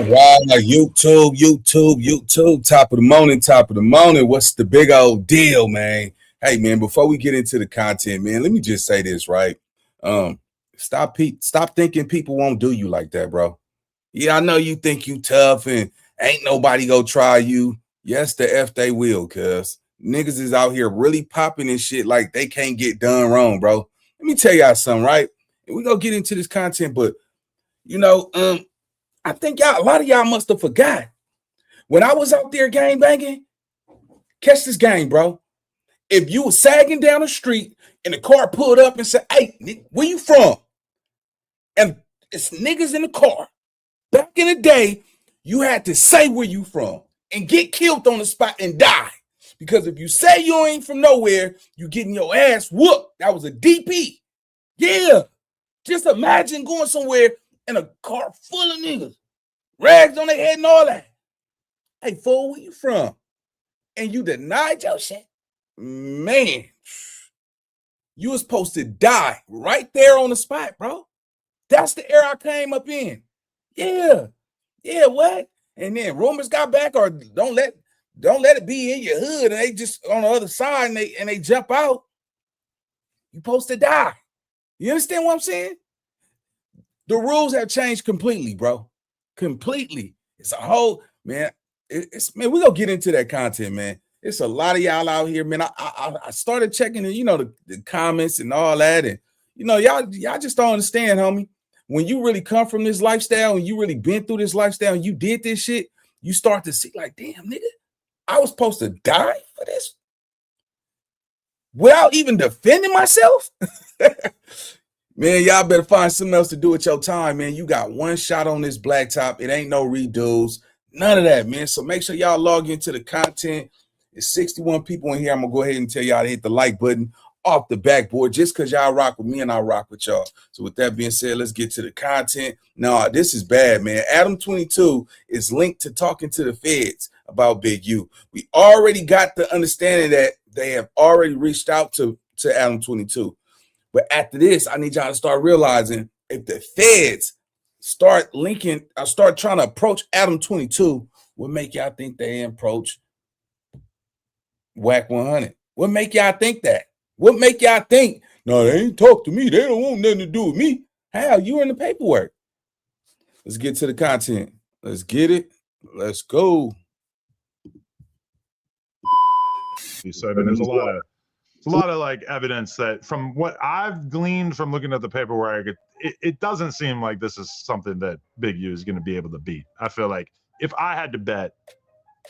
right. YouTube. Top of the morning. What's the big old deal, man? Hey, man, before we get into the content, man, let me just say this, right? Stop thinking people won't do you like that, bro. Yeah, I know you think you tough and ain't nobody go try you. Yes, the F they will, cuz niggas is out here really popping and shit like they can't get done wrong, bro. Let me tell y'all something, right? And we gonna get into this content, but I think a lot of y'all must have forgot. When I was out there gang banging, catch this game, bro. If you was sagging down the street and the car pulled up and said, "Hey, where you from?" And it's niggas in the car. Back in the day, you had to say where you from and get killed on the spot and die. Because if you say you ain't from nowhere, you getting your ass whooped. That was a DP. Yeah. Just imagine going somewhere in a car full of niggas, rags on their head and all that. Hey, fool, where you from? And you denied your shit? Man, you was supposed to die right there on the spot, bro. That's the era I came up in. Yeah, what? And then rumors got back, or don't let it be in your hood, and they just on the other side and they jump out. You supposed to die. You understand what I'm saying? The rules have changed completely, bro. Completely. It's a whole man. Man, we're gonna get into that content, man. It's a lot of y'all out here, man. I started checking the comments and all that, and y'all just don't understand, homie. When you really come from this lifestyle and you really been through this lifestyle and you did this shit, you start to see like, damn, nigga, I was supposed to die for this without even defending myself. Man, y'all better find something else to do with your time, man. You got one shot on this blacktop. It ain't no redos, none of that, man. So make sure y'all log into the content. It's 61 people in here. I'm gonna go ahead and tell y'all to hit the like button off the backboard just because y'all rock with me and I rock with y'all. So with that being said, let's get to the content. Now, this is bad, man. Adam22 is linked to talking to the feds about Big U. We already got the understanding that they have already reached out to Adam22. But after this, I need y'all to start realizing if the feds start trying to approach Adam22, what make y'all think they approach Whack 100? What make y'all think that? What make y'all think, no, they ain't talk to me. They don't want nothing to do with me. How? You in the paperwork. Let's get to the content. Let's get it. Let's go. So I mean, there's a lot of like evidence that from what I've gleaned from looking at the paperwork, it doesn't seem like this is something that Big U is going to be able to beat. I feel like if I had to bet,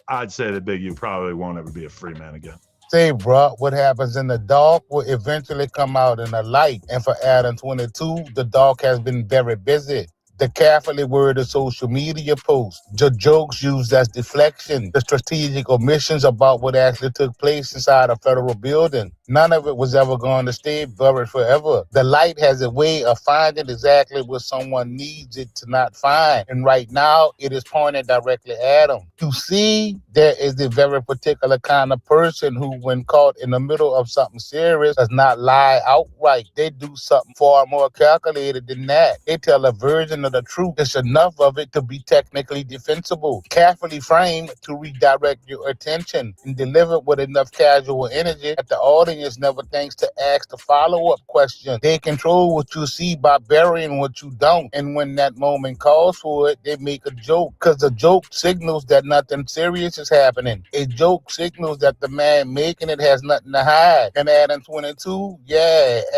I'd say that Big U probably won't ever be a free man again. Say, bro, what happens in the dark will eventually come out in the light. And for Adam22, the dark has been very busy. The carefully worded social media posts, the jokes used as deflection, the strategic omissions about what actually took place inside a federal building. None of it was ever going to stay buried forever. The light has a way of finding exactly what someone needs it to not find. And right now, it is pointed directly at them. You see, there is a very particular kind of person who, when caught in the middle of something serious, does not lie outright. They do something far more calculated than that. They tell a version of the truth. It's enough of it to be technically defensible, carefully framed to redirect your attention, and delivered with enough casual energy that the audience never thinks to ask the follow-up question. They control what you see by burying what you don't, and when that moment calls for it, they make a joke, because the joke signals that nothing serious is happening. A joke signals that the man making it has nothing to hide. And Adam22,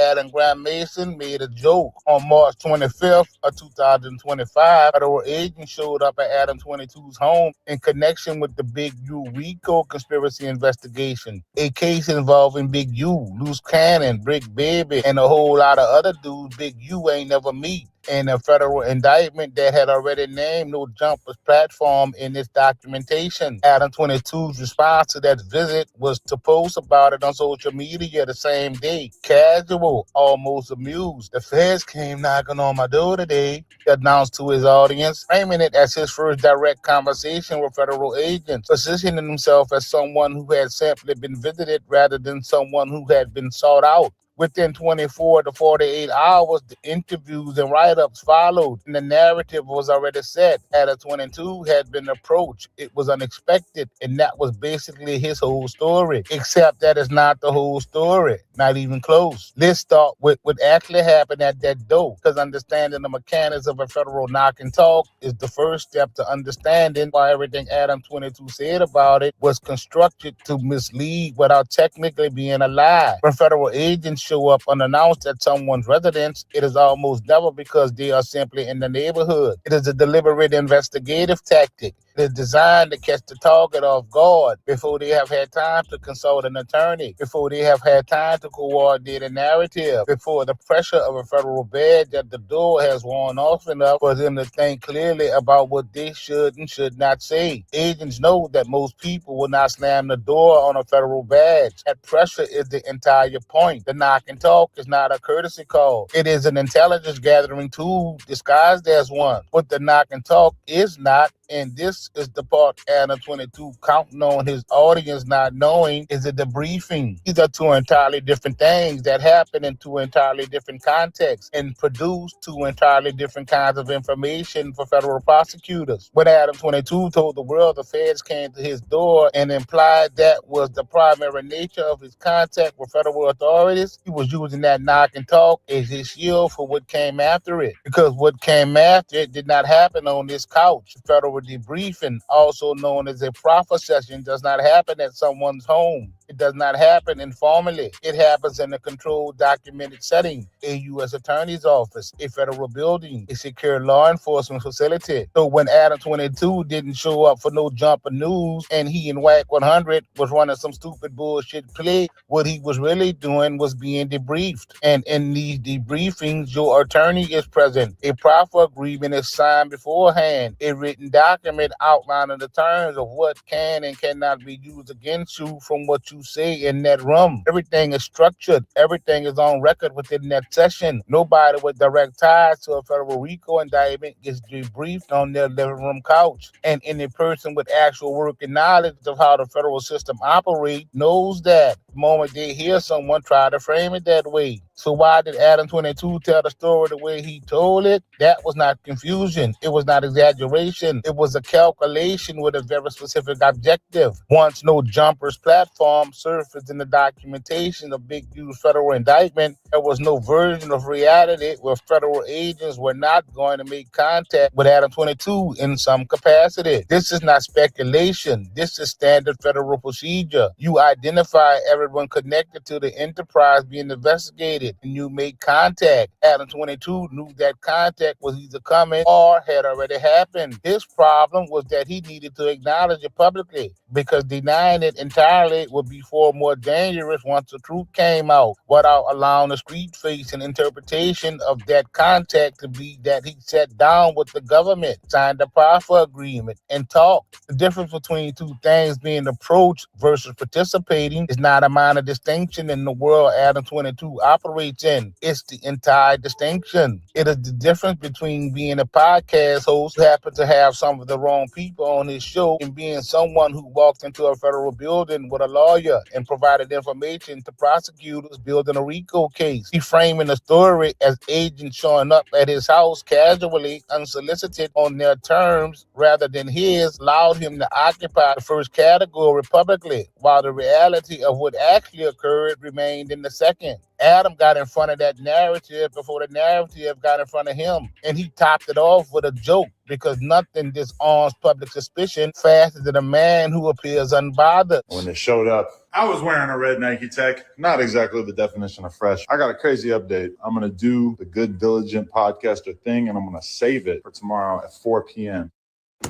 Adam Graham Mason made a joke on March 25th of 2025. Federal agents showed up at Adam22's home in connection with the Big U RICO conspiracy investigation, a case involving Big U, Loose Cannon, Brick Baby, and a whole lot of other dudes Big U ain't never meet. And a federal indictment that had already named No Jumper's platform in its documentation. Adam22's response to that visit was to post about it on social media the same day. Casual, almost amused. The feds came knocking on my door today, he announced to his audience, framing it as his first direct conversation with federal agents, positioning himself as someone who had simply been visited rather than someone who had been sought out. Within 24 to 48 hours, the interviews and write-ups followed, and the narrative was already set. Adam22 had been approached. It was unexpected, and that was basically his whole story, except that is not the whole story, not even close. Let's start with what actually happened at that door, because understanding the mechanics of a federal knock and talk is the first step to understanding why everything Adam22 said about it was constructed to mislead without technically being a lie. When federal agents show up unannounced at someone's residence, it is almost never because they are simply in the neighborhood. It is a deliberate investigative tactic. It is designed to catch the target off guard before they have had time to consult an attorney, before they have had time to coordinate a narrative, before the pressure of a federal badge at the door has worn off enough for them to think clearly about what they should and should not say. Agents know that most people will not slam the door on a federal badge. That pressure is the entire point. The knock and talk is not a courtesy call. It is an intelligence gathering tool disguised as one. What the knock and talk is not, and this is the part Adam22 counting on his audience not knowing, is a debriefing. These are two entirely different things that happen in two entirely different contexts and produce two entirely different kinds of information for federal prosecutors. When Adam22 told the world the feds came to his door and implied that was the primary nature of his contact with federal authorities, he was using that knock and talk as his shield for what came after it. Because what came after it did not happen on this couch. Federal debriefing, also known as a proffer session, does not happen at someone's home. It does not happen informally. It happens in a controlled, documented setting, a U.S. Attorney's office, a federal building, a secure law enforcement facility. So when Adam22 didn't show up for No Jumper news and he and Whack 100 was running some stupid bullshit play, what he was really doing was being debriefed. And in these debriefings, your attorney is present. A proffer agreement is signed beforehand. A written document outlining the terms of what can and cannot be used against you from what you say in that room. Everything is structured. Everything is on record within that session. Nobody with direct ties to a federal RICO indictment gets debriefed on their living room couch. And any person with actual working knowledge of how the federal system operates knows that the moment they hear someone try to frame it that way. So why did Adam22 tell the story the way he told it? That was not confusion. It was not exaggeration. It was a calculation with a very specific objective. Once No Jumper's platform surfaced in the documentation of Big U's federal indictment, there was no version of reality where federal agents were not going to make contact with Adam22 in some capacity. This is not speculation. This is standard federal procedure. You identify everyone connected to the enterprise being investigated, and you make contact. Adam22 knew that contact was either coming or had already happened. His problem was that he needed to acknowledge it publicly, because denying it entirely would be far more dangerous once the truth came out, without allowing the street-facing interpretation of that contact to be that he sat down with the government, signed a proffer agreement, and talked. The difference between two things being approached versus participating is not a minor distinction in the world Adam22 operates in. It's the entire distinction. It is the difference between being a podcast host who happens to have some of the wrong people on his show and being someone who walked into a federal building with a lawyer and provided information to prosecutors building a RICO case. He framing the story as agents showing up at his house casually, unsolicited on their terms rather than his, allowed him to occupy the first category publicly, while the reality of what actually occurred remained in the second. Adam got in front of that narrative before the narrative got in front of him, and he topped it off with a joke, because nothing disarms public suspicion faster than a man who appears unbothered. When they showed up, I was wearing a red Nike Tech. Not exactly the definition of fresh. I got a crazy update. I'm going to do the Good Diligent podcaster thing, and I'm going to save it for tomorrow at 4 p.m.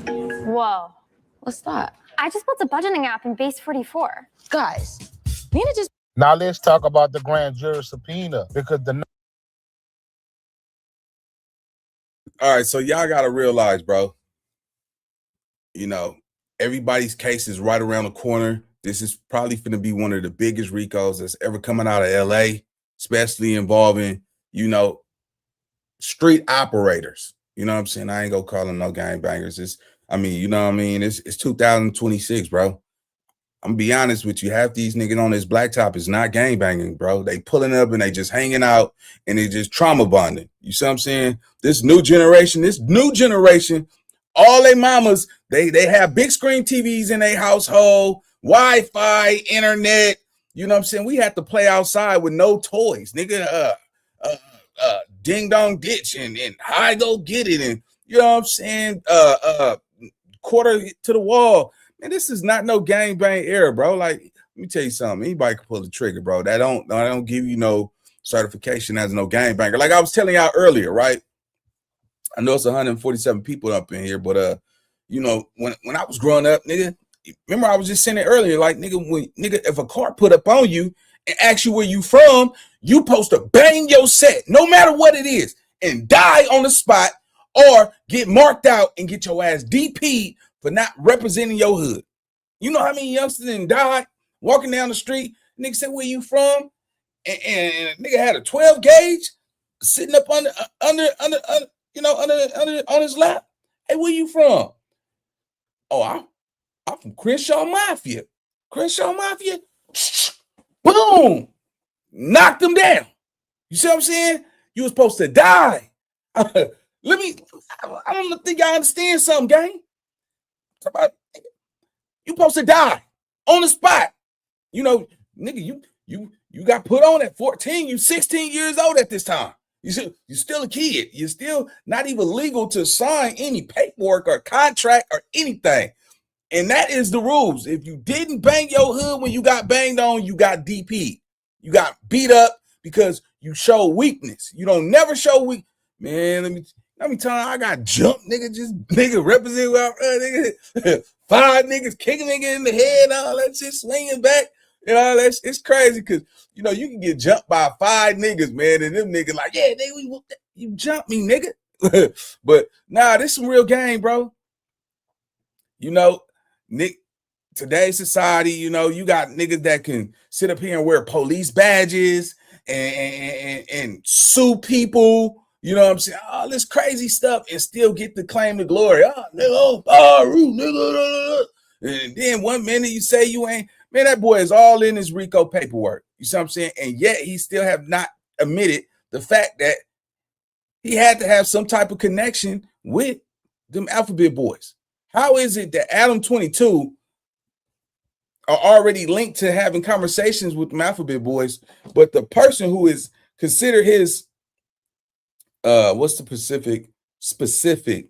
Whoa. What's that? I just built a budgeting app in Base 44. Guys, Nina just... Now let's talk about the grand jury subpoena, because the... All right, so y'all got to realize, bro, everybody's case is right around the corner. This is probably going to be one of the biggest RICOs that's ever coming out of LA, especially involving, street operators. You know what I'm saying? I ain't going to call them no gangbangers. It's 2026, bro. I'm gonna be honest with you. Half these niggas on this blacktop is not gangbanging, bro. They pulling up and they just hanging out and they just trauma bonding. You see what I'm saying? This new generation, all they mamas, they have big screen TVs in their household, Wi-Fi, internet. You know what I'm saying? We have to play outside with no toys, nigga. Ding dong ditch and I go get it, and you know what I'm saying? Quarter to the wall. Man, this is not no gangbang era, bro. Like, let me tell you something. Anybody can pull the trigger, bro. That don't give you no certification as no gangbanger. Like I was telling y'all earlier, right? I know it's 147 people up in here, but you know, when I was growing up, nigga, remember I was just saying it earlier, like nigga, if a car put up on you and ask you where you from, you supposed to bang your set, no matter what it is, and die on the spot, or get marked out and get your ass DP'd for not representing your hood. You know how many youngsters done died walking down the street? Nigga said, where you from? And nigga had a 12 gauge sitting up under on his lap. Hey, where you from? Oh, I'm from Crenshaw Mafia. Crenshaw Mafia. Boom. Knocked him down. You see what I'm saying? You was supposed to die. I don't think y'all understand something, gang. You supposed to die on the spot. You know, nigga, you got put on at 14. You 16 years old at this time. You're still a kid. You're still not even legal to sign any paperwork or contract or anything. And that is the rules. If you didn't bang your hood when you got banged on, you got DP. You got beat up because you show weakness. You don't never show weak. Man, let me tell you, I got jumped, nigga. Just nigga represent nigga. 5 niggas kicking nigga in the head, all that shit swinging back. You know, it's crazy because you know you can get jumped by 5 niggas, man, and them niggas like, yeah, nigga, you jumped me, nigga. But nah, this some real game, bro. You know, Nick, today's society, you know, you got niggas that can sit up here and wear police badges and sue people. You know what I'm saying? All this crazy stuff and still get the claim to glory. Oh, nigga, nigga. And then 1 minute you say you ain't. Man, that boy is all in his RICO paperwork. You see what I'm saying? And yet he still have not admitted the fact that he had to have some type of connection with them alphabet boys. How is it that Adam22 are already linked to having conversations with them alphabet boys, but the person who is considered his what's the specific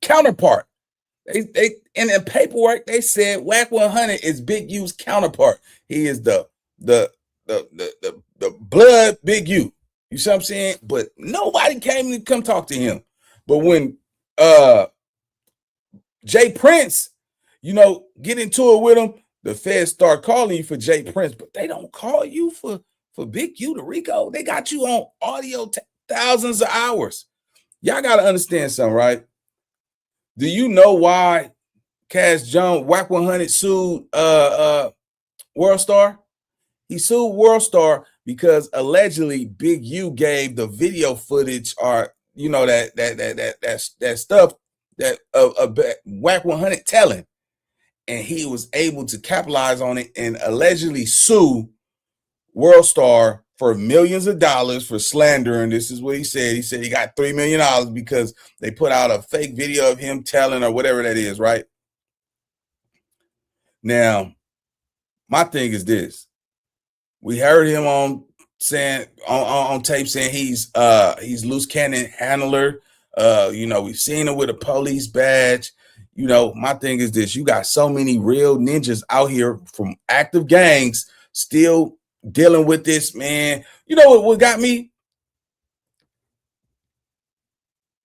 counterpart? They in the paperwork they said Whack 100 is Big U's counterpart. He is the blood Big U. You see what I'm saying? But nobody came to come talk to him. But when Jay Prince, you know, get into it with him, the feds start calling you for Jay Prince, but they don't call you for Big U, the RICO. They got you on audio thousands of hours. Y'all got to understand something, right? Do you know why Cash Jones, Whack 100 sued Worldstar? He sued Worldstar because allegedly Big U gave the video footage, or you know that stuff that Whack 100 telling, and he was able to capitalize on it and allegedly sue Worldstar for millions of dollars for slander. And this is what he said. He said he got $3 million because they put out a fake video of him telling or whatever that is, right? Now, my thing is this. We heard him on tape saying he's loose cannon handler. You know, we've seen him with a police badge. You know, my thing is this. You got so many real ninjas out here from active gangs still dealing with this, man. You know what got me?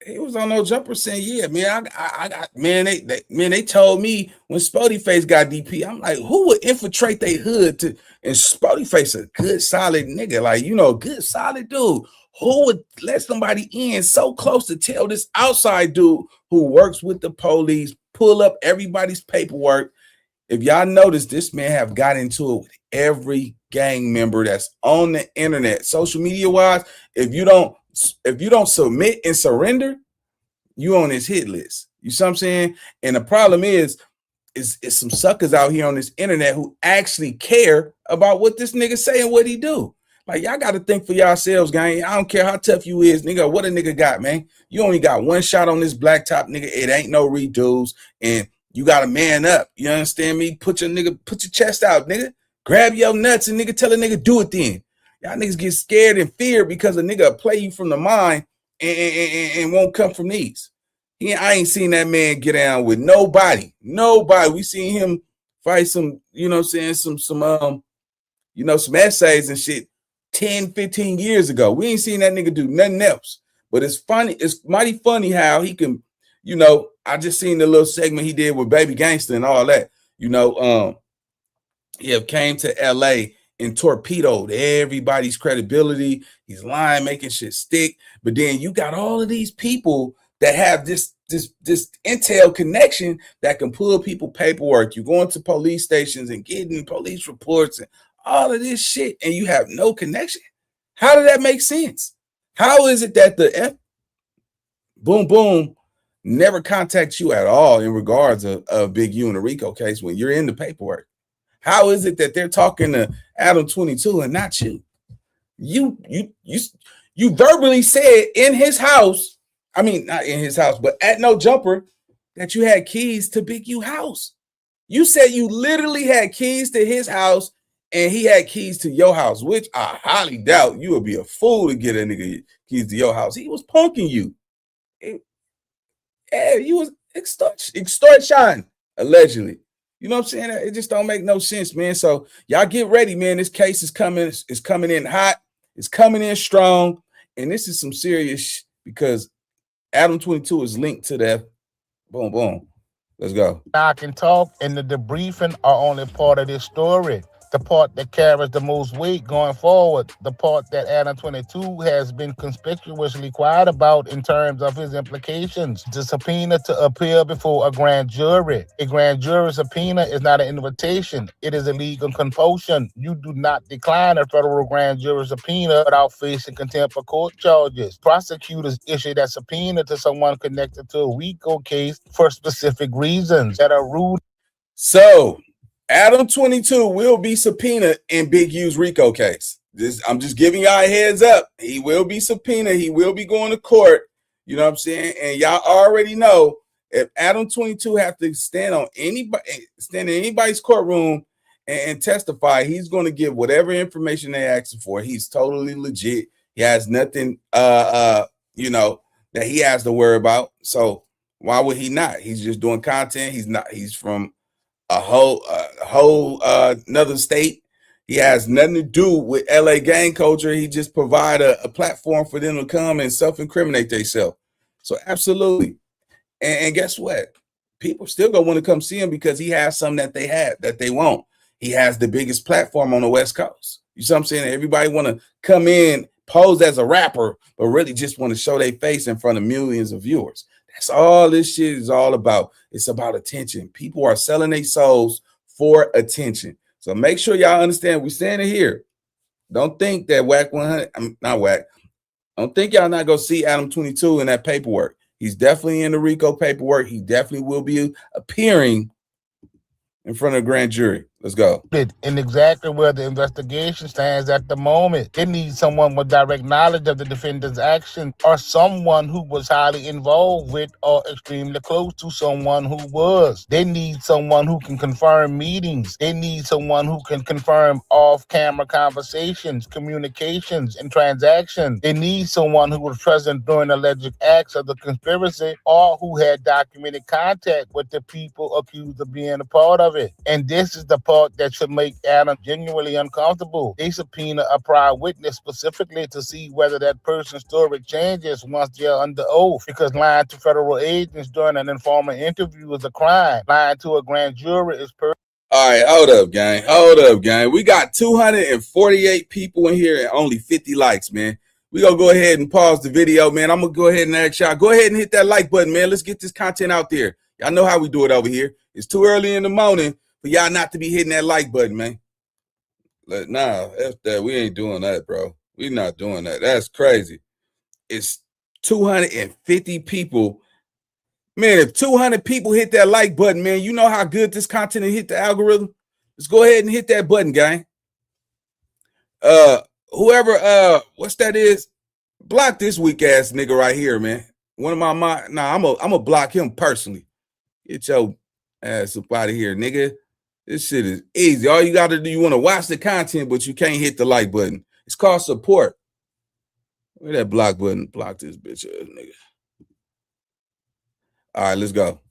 He was on No Jumper saying, yeah, man, I got, man, they told me when Spody Face got DP, I'm like, who would infiltrate their hood to, and Spody Face a good solid nigga, like, you know, good solid dude. Who would let somebody in so close to tell this outside dude who works with the police, pull up everybody's paperwork? If y'all notice, this man have got into it with every gang member that's on the internet, social media wise. If you don't submit and surrender, you on his hit list. You see what I'm saying? And the problem is is some suckers out here on this internet who actually care about what this nigga say and what he do. Like, y'all got to think for yourselves, gang. I don't care how tough you is, nigga. What a nigga got, man. You only got one shot on this blacktop, nigga. It ain't no redos, and you got to man up. You understand me? Put your chest out, nigga. Grab your nuts and nigga tell a nigga do it then. Y'all niggas get scared and feared because a nigga play you from the mind and won't come from these. I ain't seen that man get down with nobody. Nobody. We seen him fight some, you know what I'm saying, some essays and shit 10, 15 years ago. We ain't seen that nigga do nothing else. But it's funny, it's mighty funny how he can, you know, I just seen the little segment he did with Baby Gangsta and all that. You know, he have came to LA and torpedoed everybody's credibility. He's lying, making shit stick. But then you got all of these people that have this intel connection that can pull people paperwork. You go into police stations and getting police reports and all of this shit, and you have no connection. How did that make sense? How is it that the boom boom never contacts you at all in regards of Big U and the RICO case when you're in the paperwork? How is it that they're talking to Adam22 and not you? You verbally said in his house, I mean, not in his house, but at No Jumper, that you had keys to Big U house. You said you literally had keys to his house and he had keys to your house, which I highly doubt. You would be a fool to get a nigga keys to your house. He was punking you. You was extortion, allegedly. You know what I'm saying? It just don't make no sense, man. So y'all get ready, man. This case is coming. It's coming in hot. It's coming in strong. And this is some serious because Adam22 is linked to that. Boom, boom. Let's go. I can talk, and the debriefing are only part of this story. The part that carries the most weight going forward, the part that Adam22 has been conspicuously quiet about in terms of his implications. The subpoena to appear before a grand jury. A grand jury subpoena is not an invitation. It is a legal compulsion. You do not decline a federal grand jury subpoena without facing contempt of court charges. Prosecutors issue that subpoena to someone connected to a RICO case for specific reasons that are rooted. So Adam22 will be subpoenaed in Big U's RICO case. I'm just giving y'all a heads up. He will be subpoenaed. He will be going to court. You know what I'm saying? And y'all already know if Adam22 have to stand in anybody's courtroom and testify, he's going to give whatever information they ask him for. He's totally legit. He has nothing, you know, that he has to worry about. So why would he not? He's just doing content. He's from a whole another state. He has nothing to do with LA gang culture. He just provide a platform for them to come and self-incriminate themselves. So absolutely. And guess what? People still gonna want to come see him because he has something that they want. He has the biggest platform on the West Coast. You see what I'm saying? Everybody want to come in, pose as a rapper, but really just want to show their face in front of millions of viewers. That's all this shit is all about. It's about attention. People are selling their souls for attention. So make sure y'all understand we're standing here. Don't think that Whack 100, I'm not Whack. Don't think y'all not going to see Adam22 in that paperwork. He's definitely in the RICO paperwork. He definitely will be appearing in front of a grand jury. Let's go. And exactly where the investigation stands at the moment. It needs someone with direct knowledge of the defendant's action or someone who was highly involved with or extremely close to someone who was. They need someone who can confirm meetings. They need someone who can confirm off-camera conversations, communications, and transactions. They need someone who was present during alleged acts of the conspiracy or who had documented contact with the people accused of being a part of it. And this is the part that should make Adam genuinely uncomfortable. They subpoena a prior witness specifically to see whether that person's story changes once they're under oath, because lying to federal agents during an informal interview is a crime. Lying to a grand jury is All right, hold up, gang. Hold up, gang. We got 248 people in here and only 50 likes, man. We're going to go ahead and pause the video, man. I'm going to go ahead and ask y'all. Go ahead and hit that like button, man. Let's get this content out there. Y'all know how we do it over here. It's too early in the morning for y'all not to be hitting that like button, man. Nah, F that. We ain't doing that, bro. We're not doing that. That's crazy. It's 250 people. Man, if 200 people hit that like button, man, you know how good this content will hit the algorithm. Let's go ahead and hit that button, gang. Whoever, what's that is, block this weak ass nigga right here, man. One of my I'm gonna block him personally. Get your ass up out of here, nigga. This shit is easy. All you gotta do, you want to watch the content, but you can't hit the like button. It's called support. Where that block button? Block this bitch ass nigga. All right, let's go.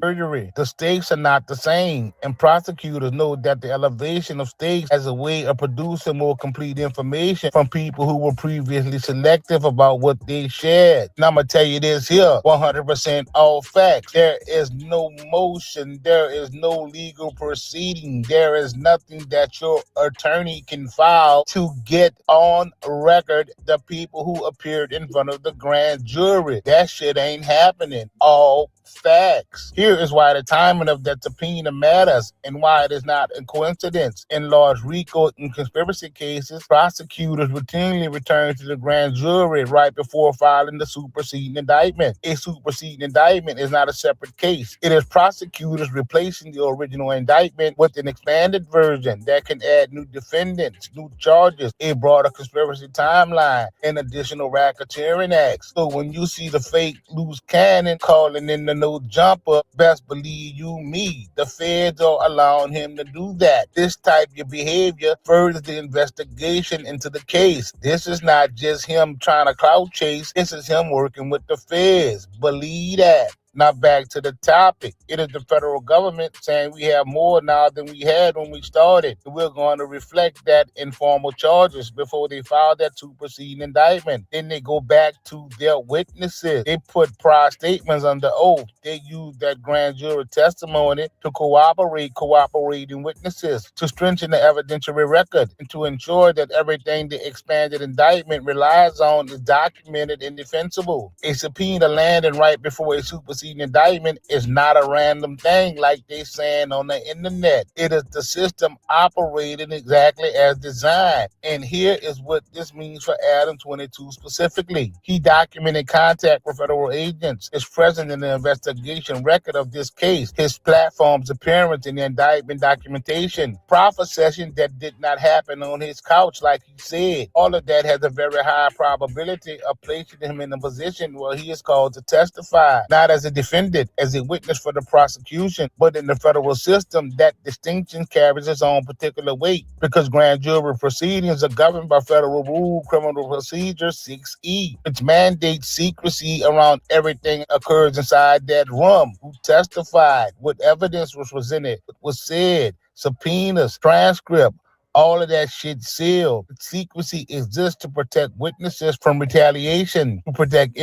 Perjury. The stakes are not the same, and prosecutors know that the elevation of stakes as a way of producing more complete information from people who were previously selective about what they shared. And I'm going to tell you this here, 100% all facts. There is no motion. There is no legal proceeding. There is nothing that your attorney can file to get on record the people who appeared in front of the grand jury. That shit ain't happening. All facts. Here is why the timing of that subpoena matters and why it is not a coincidence. In large RICO and conspiracy cases, prosecutors routinely return to the grand jury right before filing the superseding indictment. A superseding indictment is not a separate case. It is prosecutors replacing the original indictment with an expanded version that can add new defendants, new charges, a broader conspiracy timeline, and additional racketeering acts. So when you see the fake loose cannon calling in the no jumper, best believe you me, the feds are allowing him to do that. This type of behavior furthers the investigation into the case. This is not just him trying to clout chase. This is him working with the feds. Believe that. Now back to the topic. It is the federal government saying we have more now than we had when we started. We're going to reflect that in formal charges before they file that superseding indictment. Then they go back to their witnesses. They put prior statements under oath. They use that grand jury testimony to cooperating witnesses, to strengthen the evidentiary record, and to ensure that everything the expanded indictment relies on is documented and defensible. A subpoena landing right before a superseding indictment is not a random thing like they saying on the internet. It is the system operating exactly as designed. And here is what this means for Adam22 specifically. He documented contact with federal agents, is present in the investigation record of this case, his platform's appearance in the indictment documentation, proffer session that did not happen on his couch like he said. All of that has a very high probability of placing him in a position where he is called to testify, not as a defendant, as a witness for the prosecution, but in the federal system, that distinction carries its own particular weight because grand jury proceedings are governed by Federal Rule Criminal Procedure 6E, which mandates secrecy around everything occurs inside that room. Who testified, what evidence was presented, what was said, subpoenas, transcript, all of that shit sealed. Secrecy exists to protect witnesses from retaliation, to protect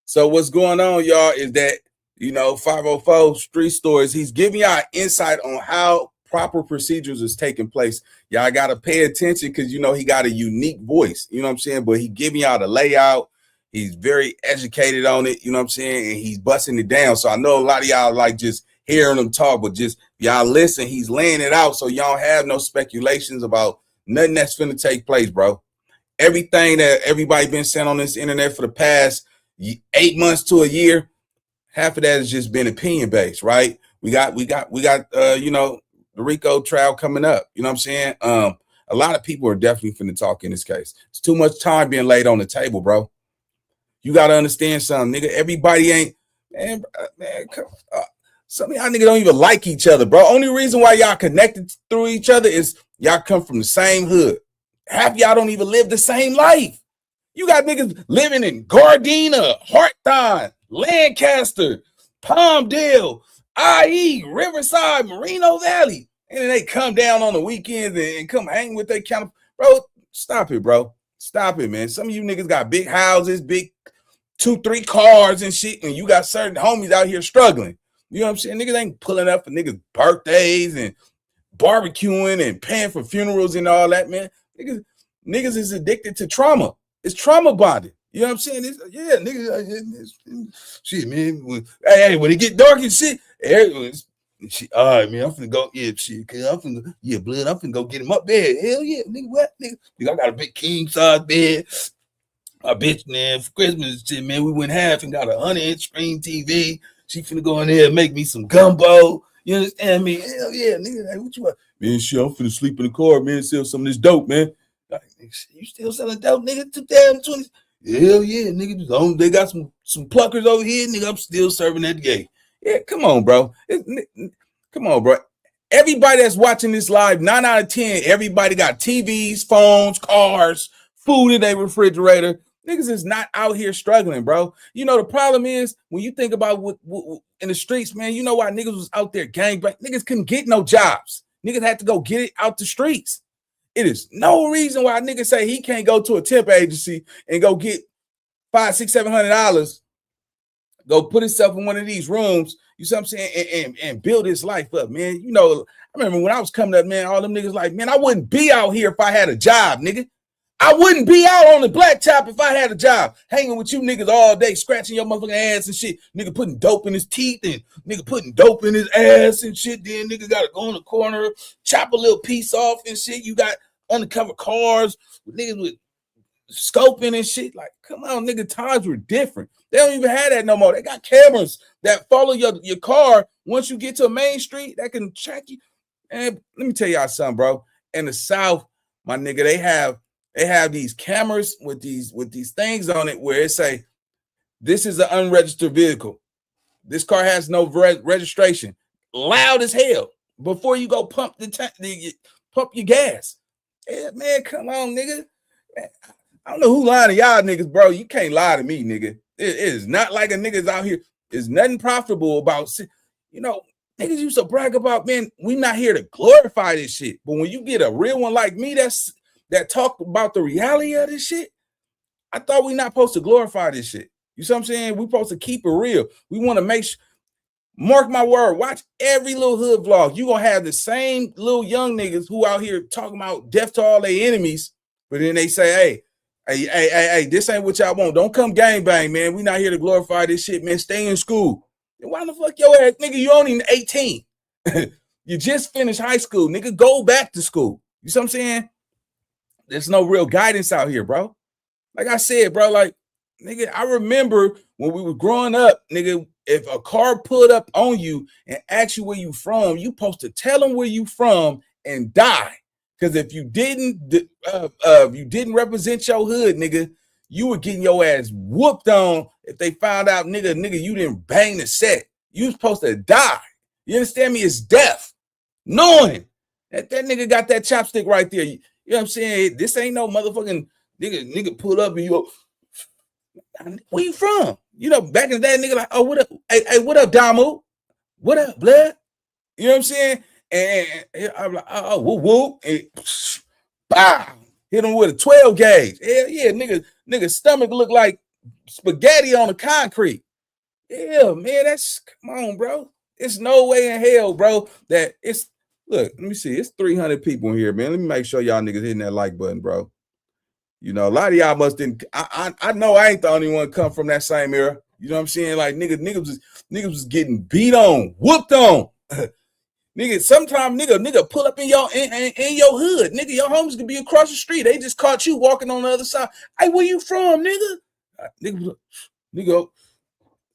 So what's going on, y'all, is that, 504 Street Stories, he's giving y'all insight on how proper procedures is taking place. Y'all got to pay attention because, he got a unique voice, you know what I'm saying? But he giving y'all the layout. He's very educated on it, you know what I'm saying? And he's busting it down. So I know a lot of y'all like just hearing him talk, but just y'all listen, he's laying it out so y'all have no speculations about nothing that's finna take place, bro. Everything that everybody been saying on this internet for the past 8 months to a year, half of that has just been opinion based, right? We got the RICO trial coming up, you know what I'm saying? A lot of people are definitely finna talk in this case. It's too much time being laid on the table, bro. You got to understand something, nigga. Everybody ain't, man, some of y'all niggas don't even like each other, bro. Only reason why y'all connected through each other is y'all come from the same hood. Half y'all don't even live the same life. You got niggas living in Gardena, Harton, Lancaster, Palmdale, IE, Riverside, Moreno Valley. And then they come down on the weekends and come hang with their counter. Bro, stop it, bro. Stop it, man. Some of you niggas got big houses, big 2-3 cars and shit, and you got certain homies out here struggling. You know what I'm saying? Niggas ain't pulling up for niggas' birthdays and barbecuing and paying for funerals and all that, man. Niggas is addicted to trauma. It's trauma bonded. You know what I'm saying? Niggas, shit, man. Hey, when it get dark and shit, all right, man, I'm finna go, cause I'm finna go get him up bed. Hell yeah, nigga, what? Nigga, I got a big king size bed. My bitch, man, for Christmas shit, man, we went half and got a 100-inch screen TV. She finna go in there and make me some gumbo. You understand me? Hell yeah, nigga. Like, what you want? Man, shit, I'm finna sleep in the car, man, sell some of this dope, man. Like, you still selling dope, nigga? 2020? Hell yeah, nigga. They got some pluckers over here, nigga. I'm still serving that gay. Yeah, come on, bro. Come on, bro. Everybody that's watching this live, 9 out of 10, everybody got TVs, phones, cars, food in their refrigerator. Niggas is not out here struggling, bro. You know, the problem is when you think about what in the streets, man, you know why niggas was out there gangbang. Niggas couldn't get no jobs. Niggas had to go get it out the streets. It is no reason why niggas say he can't go to a temp agency and go get $500, $600, $700, go put himself in one of these rooms, you see what I'm saying, and build his life up, man. You know, I remember when I was coming up, man, all them niggas like, man, I wouldn't be out here if I had a job, nigga. I wouldn't be out on the blacktop if I had a job, hanging with you niggas all day, scratching your motherfucking ass and shit. Nigga putting dope in his teeth and nigga putting dope in his ass and shit. Then nigga got to go in the corner, chop a little piece off and shit. You got undercover cars with niggas with scoping and shit. Like, come on, nigga, times were different. They don't even have that no more. They got cameras that follow your car once you get to a main street that can track you. And let me tell y'all something, bro. In the South, my nigga, they have these cameras with these things on it where it say, this is an unregistered vehicle. This car has no registration. Loud as hell. Before you go pump pump your gas. Yeah, man, come on, nigga. Man, I don't know who lying to y'all niggas, bro. You can't lie to me, nigga. It is not like a nigga's out here. There's nothing profitable about, you know, niggas used to brag about, man, we not here to glorify this shit. But when you get a real one like me that talk about the reality of this shit, I thought we not supposed to glorify this shit. You see what I'm saying? We supposed to keep it real. We want to make sure, mark my word, watch every little hood vlog. You gonna have the same little young niggas who out here talking about death to all their enemies, but then they say, hey, this ain't what y'all want. Don't come gangbang, man. We not here to glorify this shit, man. Stay in school. And why the fuck your ass, nigga, you only 18. You just finished high school, nigga. Go back to school. You see what I'm saying? There's no real guidance out here, bro. Like I said, bro, like, nigga, I remember when we were growing up, nigga, if a car pulled up on you and asked you where you from, you supposed to tell them where you from and die. Because if you didn't represent your hood, nigga, you were getting your ass whooped on if they found out, nigga, you didn't bang the set. You was supposed to die. You understand me? It's death. Knowing that nigga got that chopstick right there. You know what I'm saying? This ain't no motherfucking nigga pull up and you go, where you from? You know, back in the day, nigga, like, oh, what up? Hey, what up, Damu? What up, blood? You know what I'm saying? And I'm like, oh, whoop, whoop. And bow. Hit him with a 12 gauge. Hell yeah, nigga stomach look like spaghetti on the concrete. Yeah, man, come on, bro. It's no way in hell, bro, that it's, look, let me see. It's 300 people in here, man. Let me make sure y'all niggas hitting that like button, bro. You know, a lot of y'all must didn't. I know I ain't the only one come from that same era. You know what I'm saying? Like niggas was getting beat on, whooped on. Nigga, sometimes nigga pull up in your hood. Nigga, your homies could be across the street. They just caught you walking on the other side. Hey, where you from, nigga? Nigga,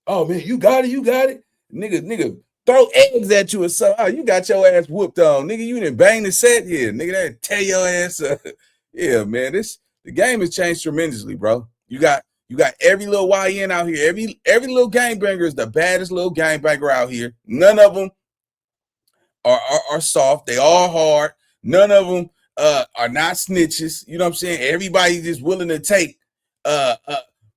oh man, you got it. Nigga, throw eggs at you or something. Oh, you got your ass whooped on. Nigga, you didn't bang the set here. Nigga, that tear your ass up. Yeah, man, the game has changed tremendously, bro. You got every little YN out here. Every little gangbanger is the baddest little gangbanger out here. None of them are soft. They all hard. None of them are not snitches. You know what I'm saying? Everybody just willing to take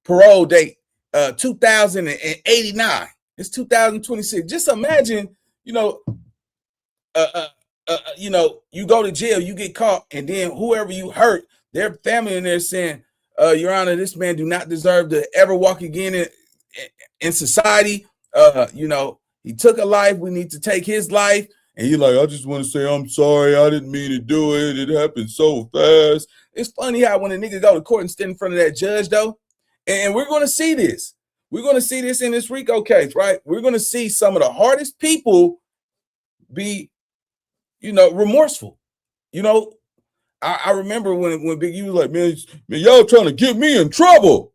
parole date 2089. It's 2026. Just imagine, you know, you go to jail, you get caught, and then whoever you hurt, their family in there saying, Your Honor, this man do not deserve to ever walk again in society. You know, he took a life. We need to take his life. And you're like, I just want to say, I'm sorry. I didn't mean to do it. It happened so fast. It's funny how when a nigga go to court and stand in front of that judge, though, and we're going to see this. We're going to see this in this RICO case, right? We're going to see some of the hardest people be, you know, remorseful. You know, I remember when Big U was like, man, y'all trying to get me in trouble.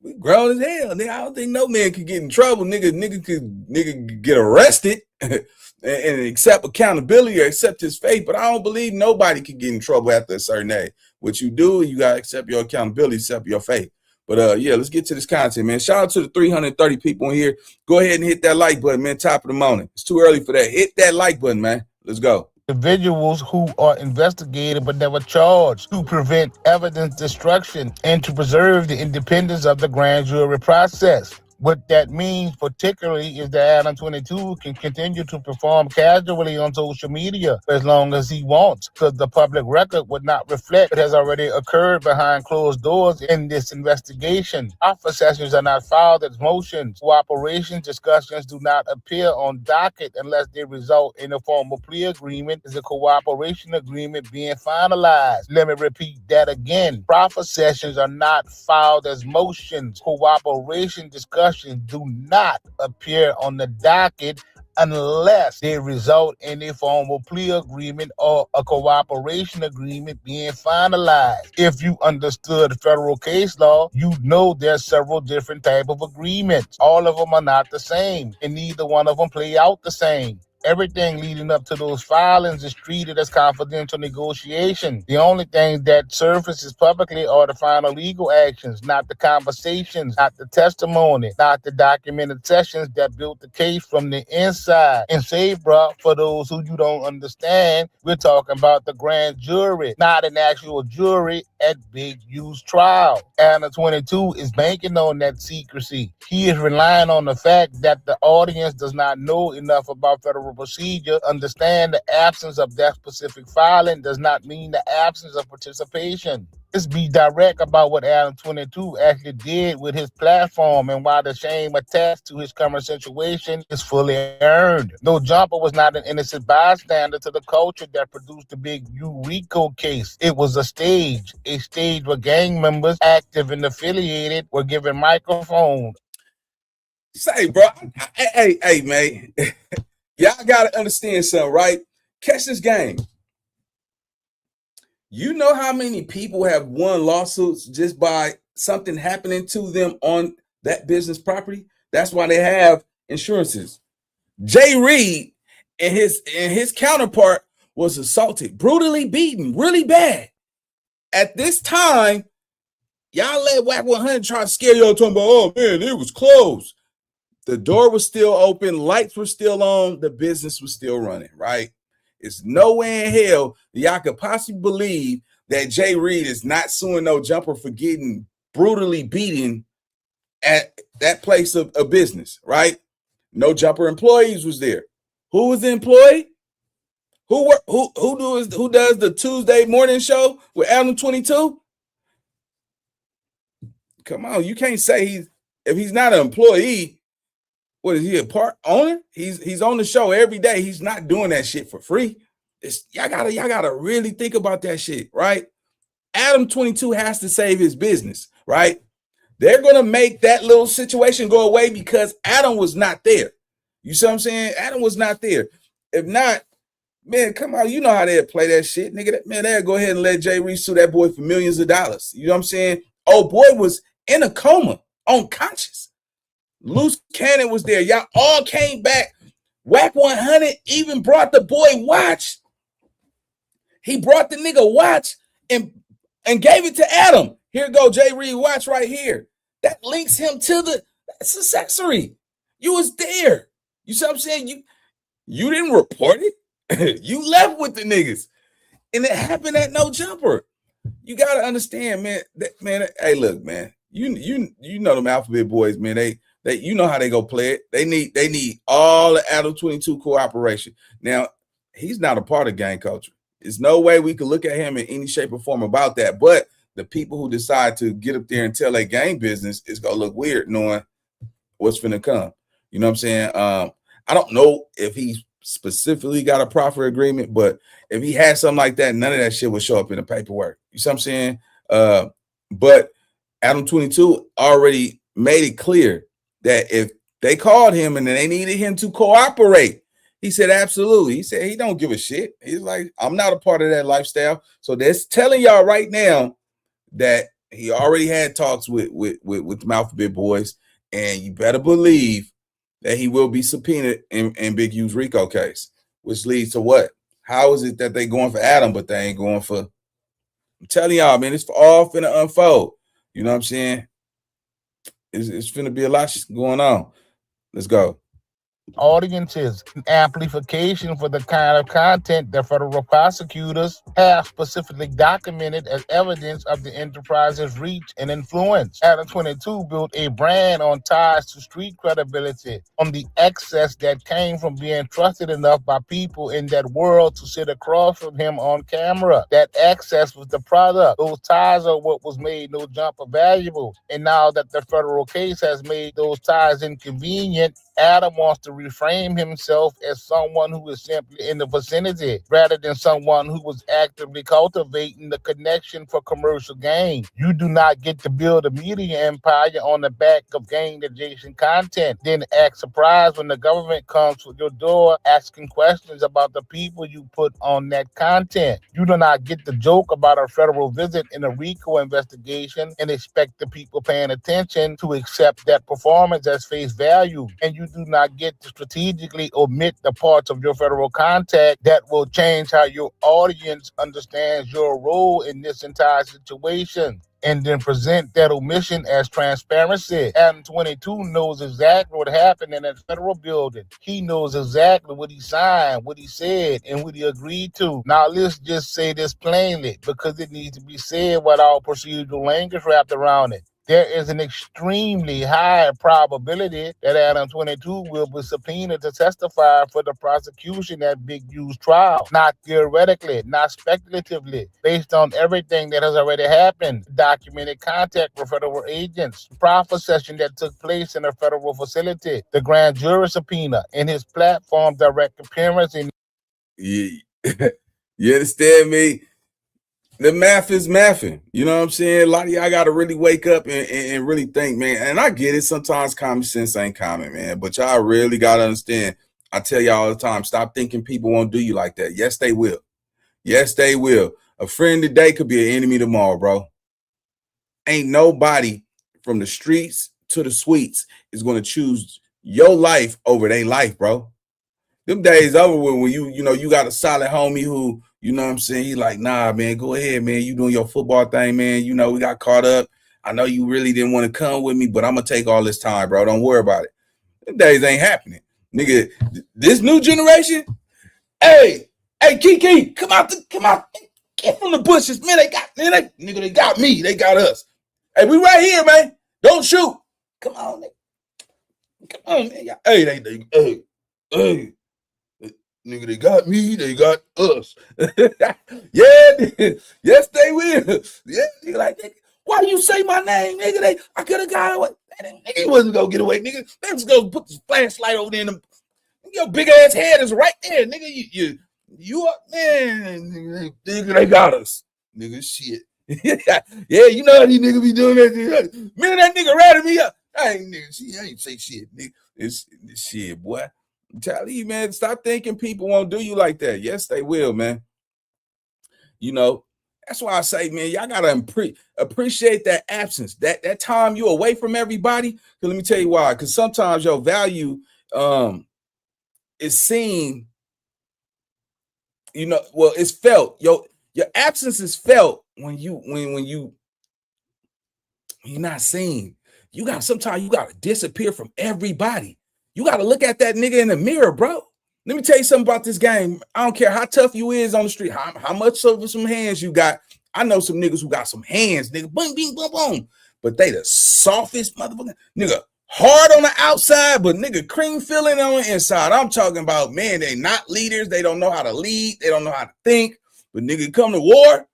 We grown as hell. Nigga, I don't think no man could get in trouble. Nigga could get arrested and accept accountability or accept his fate. But I don't believe nobody can get in trouble after a certain age. What you do, you gotta accept your accountability, accept your fate. But yeah, let's get to this content, man. Shout out to the 330 people in here. Go ahead and hit that like button, man. Top of the morning. It's too early for that. Hit that like button, man. Let's go. Individuals who are investigated but never charged, to prevent evidence destruction and to preserve the independence of the grand jury process. What that means particularly is that Adam22 can continue to perform casually on social media as long as he wants, because the public record would not reflect what has already occurred behind closed doors in this investigation. Offer sessions are not filed as motions. Cooperation discussions do not appear on docket unless they result in a formal plea agreement. Is a cooperation agreement being finalized? Let me repeat that again. Proffer sessions are not filed as motions. Cooperation discussions do not appear on the docket unless they result in a formal plea agreement or a cooperation agreement being finalized. If you understood federal case law, you know there's several different types of agreements. All of them are not the same, and neither one of them play out the same. Everything leading up to those filings is treated as confidential negotiation. The only thing that surfaces publicly are the final legal actions, not the conversations, not the testimony, not the documented sessions that built the case from the inside. And say, bro, for those who you don't understand, we're talking about the grand jury, not an actual jury at Big U's trial. Adam22 is banking on that secrecy. He is relying on the fact that the audience does not know enough about federal procedure. Understand the absence of that specific filing does not mean the absence of participation. Let's be direct about what Adam22 actually did with his platform and why the shame attached to his current situation is fully earned. No Jumper was not an innocent bystander to the culture that produced the big RICO case. It was a stage where gang members, active and affiliated, were given microphones. Say, bro, hey, man, y'all gotta understand something, right? Catch this game. You know how many people have won lawsuits just by something happening to them on that business property? That's why they have insurances. Jay Reed and his counterpart was assaulted, brutally beaten, really bad. At this time, y'all let Whack 100 try to scare y'all, talking about, oh man, it was closed. The door was still open, lights were still on, the business was still running, right? It's no way in hell that y'all could possibly believe that Jay Reed is not suing No Jumper for getting brutally beaten at that place of business, right? No Jumper employees was there. Who was the employee? Who does the Tuesday morning show with Adam22? Come on, you can't say if he's not an employee. What is he, a part owner? He's on the show every day. He's not doing that shit for free. Y'all gotta really think about that shit, right? Adam22 has to save his business, right? They're gonna make that little situation go away because Adam was not there. You see what I'm saying? Adam was not there. If not, man, come on, you know how they'd play that shit, nigga. Man, they'd go ahead and let Jay Reed sue that boy for millions of dollars. You know what I'm saying? Oh, boy was in a coma, unconscious. Loose Cannon was there. Y'all all came back. Whack 100 even brought the boy watch. He brought the nigga watch and gave it to Adam. Here go Jay Reed watch right here. That links him to that's accessory. You was there. You see what I'm saying? You didn't report it. You left with the niggas. And it happened at No Jumper. You gotta understand, man. Hey, look, man. You know them alphabet boys, man. They you know how they go play it. They need all the Adam22 cooperation. Now, he's not a part of gang culture. There's no way we could look at him in any shape or form about that. But the people who decide to get up there and tell their gang business is gonna look weird knowing what's finna come. You know what I'm saying? I don't know if he specifically got a proffer agreement, but if he had something like that, none of that shit would show up in the paperwork. You see what I'm saying? But Adam22 already made it clear that if they called him and they needed him to cooperate, He said, absolutely. He said he don't give a shit. He's like, I'm not a part of that lifestyle. So that's telling y'all right now that he already had talks with the Mouth Big Boys, and you better believe that he will be subpoenaed in Big U's RICO case, which leads to what? How is it that they going for Adam, but they ain't going for? I'm telling y'all, man, it's all finna unfold. You know what I'm saying? It's finna be a lot going on. Let's go. Audiences, amplification for the kind of content that federal prosecutors have specifically documented as evidence of the enterprise's reach and influence. Adam22 built a brand on ties to street credibility, on the excess that came from being trusted enough by people in that world to sit across from him on camera. That access was the product. Those ties are what was made No Jumper valuable. And now that the federal case has made those ties inconvenient, Adam wants to reframe himself as someone who is simply in the vicinity rather than someone who was actively cultivating the connection for commercial gain. You do not get to build a media empire on the back of gang-adjacent content, then act surprised when the government comes to your door asking questions about the people you put on that content. You do not get the joke about a federal visit in a RICO investigation and expect the people paying attention to accept that performance as face value. And you do not get to strategically omit the parts of your federal contact that will change how your audience understands your role in this entire situation, and then present that omission as transparency. Adam22 knows exactly what happened in that federal building. He knows exactly what he signed, what he said, and what he agreed to. Now, let's just say this plainly, because it needs to be said without procedural language wrapped around it. There is an extremely high probability that Adam22 will be subpoenaed to testify for the prosecution at Big U's trial. Not theoretically, not speculatively, based on everything that has already happened. Documented contact with federal agents, proffer session that took place in a federal facility, the grand jury subpoena, and his platform direct appearance in. You understand me? The math is mathing. You know what I'm saying? A lot of y'all got to really wake up and really think, man. And I get it. Sometimes common sense ain't common, man. But y'all really got to understand. I tell y'all all the time, stop thinking people won't do you like that. Yes, they will. Yes, they will. A friend today could be an enemy tomorrow, bro. Ain't nobody from the streets to the suites is going to choose your life over their life, bro. Them days over when you got a solid homie who, you know what I'm saying, he like, nah, man, go ahead, man. You doing your football thing, man. You know, we got caught up. I know you really didn't want to come with me, but I'm going to take all this time, bro. Don't worry about it. Them days ain't happening. Nigga, this new generation, hey, Kiki, come out, get from the bushes. Man, they got me. They got us. Hey, we right here, man. Don't shoot. Come on, nigga. Come on, man. Hey. Nigga, they got me, they got us. Yeah, yes, they will. Yeah, nigga, like, nigga, why you say my name, nigga? I could have got away. Nigga, he wasn't gonna get away, nigga. They was gonna put the flashlight over there. Your big ass head is right there, nigga. You up, man? Nigga, they got us, nigga. Shit. Yeah, you know how these niggas be doing that. Man, that nigga ratted me up. I ain't say shit, nigga. It's shit, boy. I'm telling you, man, stop thinking people won't do you like that. Yes, they will, man. You know, that's why I say, man, y'all gotta appreciate that absence, that time you away from everybody. Cause let me tell you why. Because sometimes your value is seen. You know, well, it's felt. Your absence is felt when you're not seen. Sometimes you gotta disappear from everybody. You got to look at that nigga in the mirror, bro. Let me tell you something about this game. I don't care how tough you is on the street, how much of some hands you got. I know some niggas who got some hands, nigga. Boom, boom, boom, boom. But they the softest motherfucker. Nigga, hard on the outside, but nigga, cream filling on the inside. I'm talking about, man, they not leaders. They don't know how to lead. They don't know how to think. But nigga, come to war.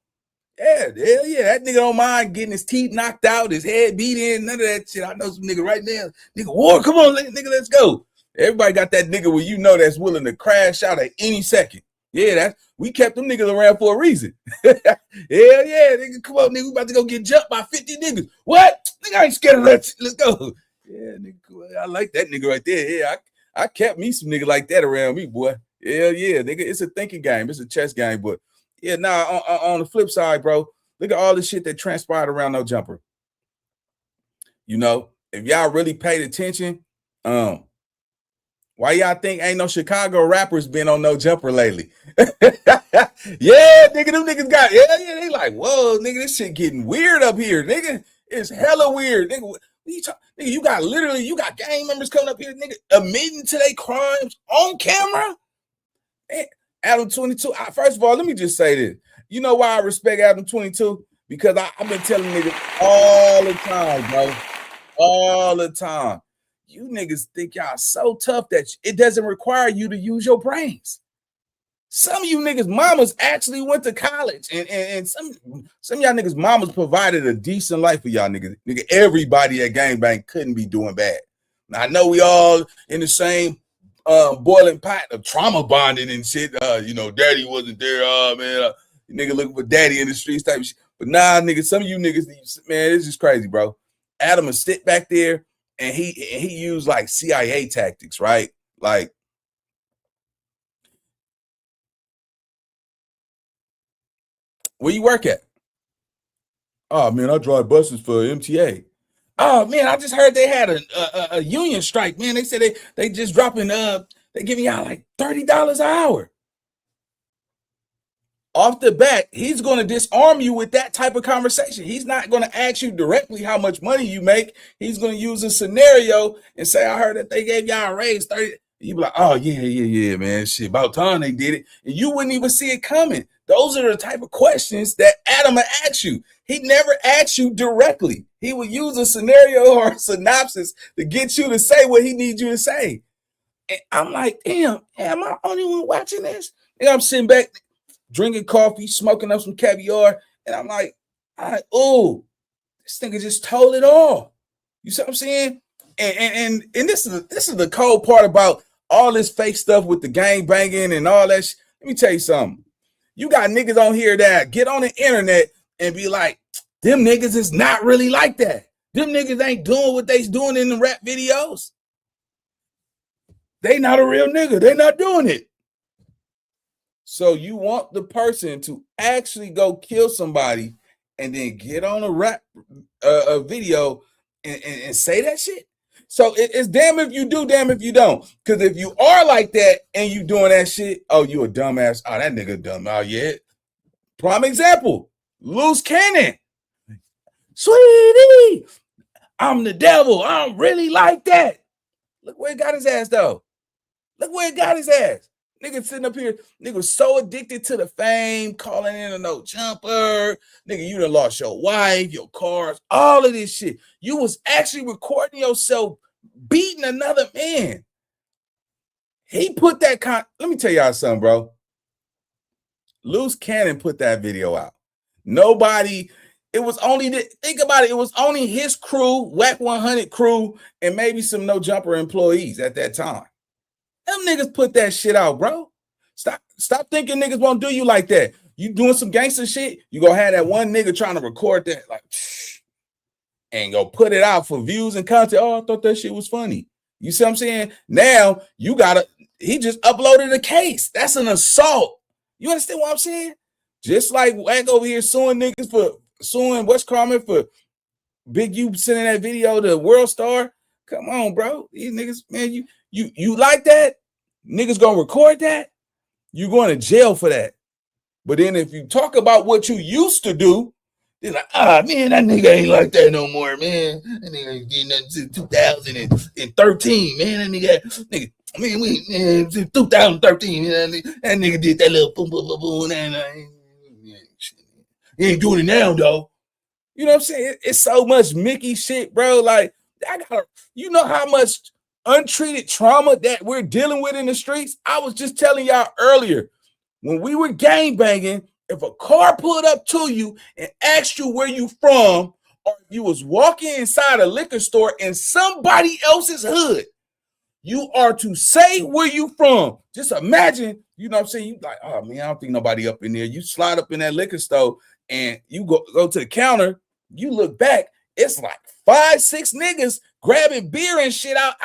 Yeah, hell yeah. That nigga don't mind getting his teeth knocked out, his head beat in, none of that shit. I know some nigga right now. Nigga, war, come on, nigga, let's go. Everybody got that nigga where you know that's willing to crash out at any second. Yeah, we kept them niggas around for a reason. Hell yeah, nigga, come on, nigga, we about to go get jumped by 50 niggas. What? Nigga, I ain't scared of that shit. Let's go. Yeah, nigga, cool. I like that nigga right there. Yeah, I kept me some nigga like that around me, boy. Hell yeah, nigga. It's a thinking game. It's a chess game. But yeah, on the flip side, bro, look at all the shit that transpired around No Jumper. You know, if y'all really paid attention, why y'all think ain't no Chicago rappers been on No Jumper lately? Yeah, nigga, them niggas got, yeah, they like, whoa, nigga, this shit getting weird up here, nigga. It's hella weird, nigga. Nigga, you got gang members coming up here, nigga, admitting to their crimes on camera. Man, Adam22, first of all, let me just say this. You know why I respect Adam22? Because I've been telling niggas all the time, bro. All the time. You niggas think y'all so tough that it doesn't require you to use your brains. Some of you niggas mamas actually went to college, and some of y'all niggas mamas provided a decent life for y'all niggas. Nigga, everybody at gangbang couldn't be doing bad. Now, I know we all in the same boiling pot of trauma bonding and shit. You know, daddy wasn't there. Man, nigga looking for daddy in the streets type of shit. But nah, nigga, some of you niggas, man, it's just crazy, bro. Adam will sit back there and he used like CIA tactics, right? Like, where you work at? Oh man, I drive buses for MTA. Oh man, I just heard they had a union strike. Man, they said they just dropping they giving y'all like $30 an hour. Off the bat, he's going to disarm you with that type of conversation. He's not going to ask you directly how much money you make. He's going to use a scenario and say, I heard that they gave y'all a raise 30. You be like, oh yeah, man. Shit, about time they did it. And you wouldn't even see it coming. Those are the type of questions that Adam would ask you. He never asks you directly. He would use a scenario or a synopsis to get you to say what he needs you to say. And I'm like, damn, am I the only one watching this? And I'm sitting back, drinking coffee, smoking up some caviar, and I'm like, oh, this nigga just told it all. You see what I'm saying? And this is the cold part about all this fake stuff with the gang banging and all that. Let me tell you something. You got niggas on here that get on the internet and be like, them niggas is not really like that. Them niggas ain't doing what they doing in the rap videos. They not a real nigga. They not doing it. So you want the person to actually go kill somebody and then get on a rap video and say that shit? So it's damn if you do, damn if you don't. Because if you are like that and you doing that shit, oh, you a dumbass. Oh, that nigga dumb. Oh, yeah. Prime example, Loose Cannon. Sweetie, I'm the devil. I'm really like that. Look where it got his ass, though. Look where it got his ass. Nigga sitting up here, nigga so addicted to the fame, calling in a No Jumper. Nigga, you done lost your wife, your cars, all of this shit. You was actually recording yourself beating another man. He put that let me tell y'all something, bro. Loose Cannon put that video out. Nobody, it was only, think about it, it was only his crew, Whack 100 crew, and maybe some No Jumper employees at that time. Them niggas put that shit out, bro. Stop thinking niggas won't do you like that. You doing some gangster shit, you gonna have that one nigga trying to record that, like, and go put it out for views and content. Oh, I thought that shit was funny. You see what I'm saying? Now you gotta, he just uploaded a case. That's an assault. You understand what I'm saying? Just like Wack over here suing niggas for suing West Carmen for Big U sending that video to World Star. Come on, bro. These niggas, man, you like that? Niggas gonna record that? You going to jail for that. But then if you talk about what you used to do, they're like, man, that nigga ain't like that no more, man. That nigga ain't getting nothing since 2013, man. That nigga, man, since 2013, man, that nigga did that little boom, boom, boom, boom, and he ain't doing it now, though. You know what I'm saying? It's so much Mickey shit, bro. Like, you know how much untreated trauma that we're dealing with in the streets? I was just telling y'all earlier, when we were gangbanging, if a car pulled up to you and asked you where you from, or if you was walking inside a liquor store in somebody else's hood, you are to say where you from. Just imagine, you know what I'm saying? You like, oh man, I don't think nobody up in there. You slide up in that liquor store and you go to the counter, you look back, it's like 5-6 niggas grabbing beer and shit out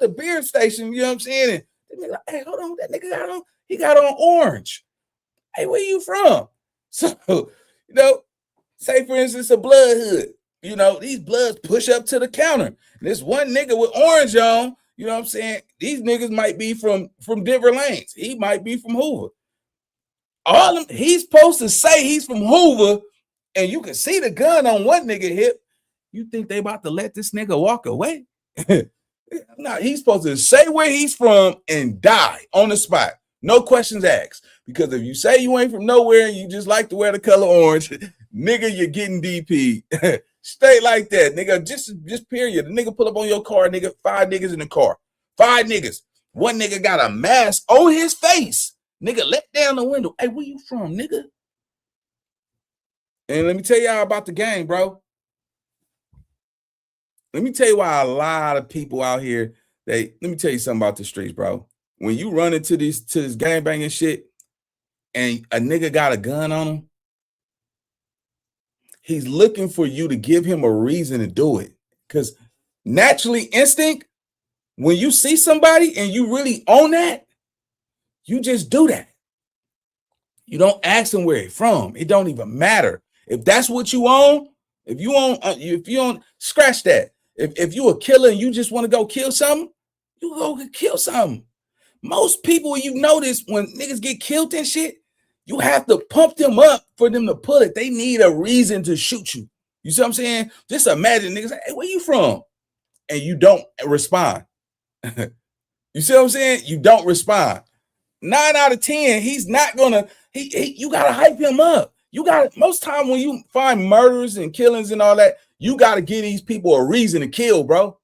the beer station. You know what I'm saying? And they like, hey, hold on, that nigga got on orange. Hey, where you from? So, you know, say for instance, a blood hood. You know, these bloods push up to the counter. And this one nigga with orange on, you know what I'm saying? These niggas might be from different lanes. He might be from Hoover. He's supposed to say he's from Hoover, and you can see the gun on one nigga hip. You think they about to let this nigga walk away? No, he's supposed to say where he's from and die on the spot. No questions asked. Because if you say you ain't from nowhere and you just like to wear the color orange, nigga, you're getting DP. Straight like that, nigga. Just period. The nigga pull up on your car, nigga. 5 niggas in the car. 5 niggas. One nigga got a mask on his face. Nigga, let down the window. Hey, where you from, nigga? And let me tell y'all about the game, bro. Let me tell you why a lot of people out here, let me tell you something about the streets, bro. When you run into this gang banging shit and a nigga got a gun on him, he's looking for you to give him a reason to do it. Because naturally, instinct, when you see somebody and you really own that, you just do that. You don't ask them where he's from. It don't even matter. If that's what you own, if you own, scratch that. If you a killer and you just want to go kill something, you go kill something. Most people, you notice when niggas get killed and shit, you have to pump them up for them to pull it. They need a reason to shoot you. You see what I'm saying? Just imagine niggas, hey, where you from? And you don't respond. You see what I'm saying? You don't respond. 9 out of 10, he's not gonna, you gotta hype him up. You gotta, most time when you find murders and killings and all that, you gotta give these people a reason to kill, bro.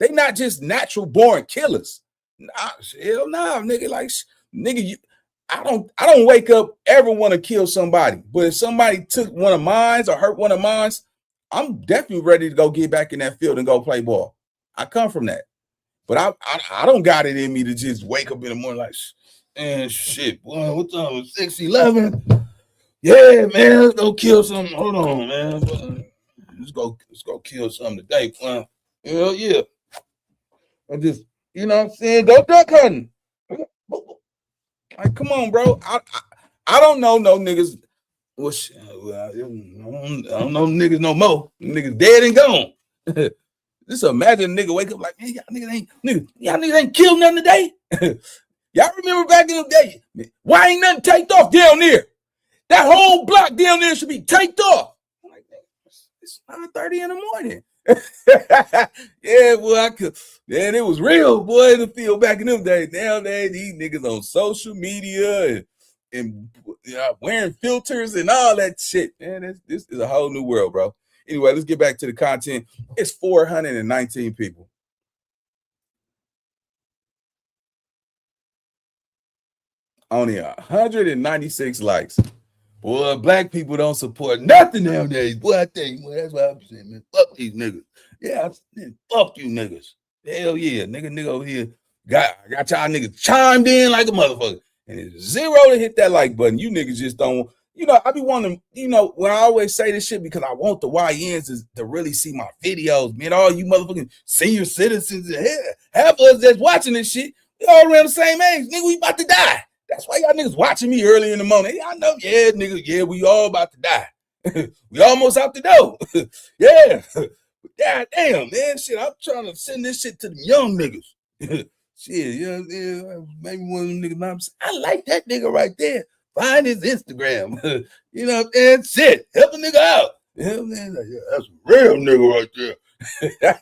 They not just natural born killers. Nah, hell nah, nigga. Like, nigga, I don't wake up ever want to kill somebody. But if somebody took one of mine or hurt one of mine, I'm definitely ready to go get back in that field and go play ball. I come from that. But I don't got it in me to just wake up in the morning like, man, shit, boy, what's up? 6-11. Yeah, man, let's go kill something. Hold on, man. Let's go kill something today, boy. Hell yeah. I just, you know what I'm saying? Go duck hunting. Like, come on, bro. I don't know no niggas. Well, I don't know niggas no more. Niggas dead and gone. Just imagine a nigga wake up like, hey, y'all niggas ain't killed nothing today. Y'all remember back in the day? Why ain't nothing taped off down there? That whole block down there should be taped off. I'm like, it's 9:30 in the morning. Yeah, boy, man, it was real, boy, in the field back in them days. Nowadays, these niggas on social media and wearing filters and all that shit. Man, this is a whole new world, bro. Anyway, let's get back to the content. It's 419 people. Only 196 likes. Boy, black people don't support nothing nowadays. Boy, I tell you, boy, that's what I'm saying, man. Fuck these niggas. Yeah, fuck you niggas. Hell yeah, nigga over here got y'all niggas chimed in like a motherfucker. And it's 0 to hit that like button. You niggas just don't. You know, I be wanting, you know, when I always say this shit because I want the YNs to really see my videos, man. All you motherfucking senior citizens, half of us that's watching this shit, we all around the same age. Nigga, we about to die. That's why y'all niggas watching me early in the morning. Y'all know, yeah, nigga, yeah, we all about to die. We almost out the door. Yeah. God damn, man. Shit, I'm trying to send this shit to the young niggas. Shit, you know, yeah, maybe one of them niggas. I like that nigga right there. Find his Instagram. You know what I'm saying? Shit, help a nigga out. You know what I'm saying? Like, yeah, that's a real nigga right there.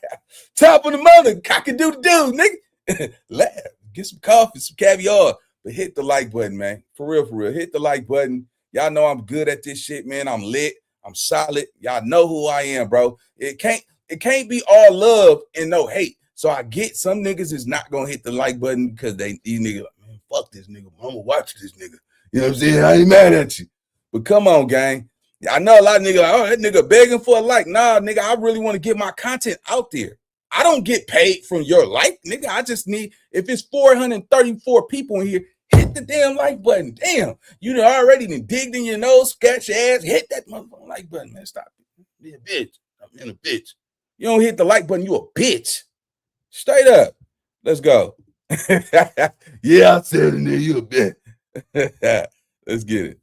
Top of the morning, cock-a-doodle-doo, nigga. Laugh, get some coffee, some caviar. But hit the like button, man. For real, for real. Hit the like button. Y'all know I'm good at this shit, man. I'm lit. I'm solid. Y'all know who I am, bro. It can't be all love and no hate. So I get some niggas is not gonna hit the like button because these niggas like, man, fuck this nigga. I'm gonna watch this nigga. You know what I'm saying? I ain't mad at you. But come on, gang. I know a lot of niggas like, oh, that nigga begging for a like. Nah, nigga, I really want to get my content out there. I don't get paid from your like, nigga. I just need, if it's 434 people in here, hit the damn like button. Damn, you done already been digged in your nose, scratch your ass, hit that motherfucking like button, man. Stop it. Be a bitch. I'm in a bitch. You don't hit the like button, you a bitch. Straight up. Let's go. Yeah, I said in there, you a bit. Let's get it.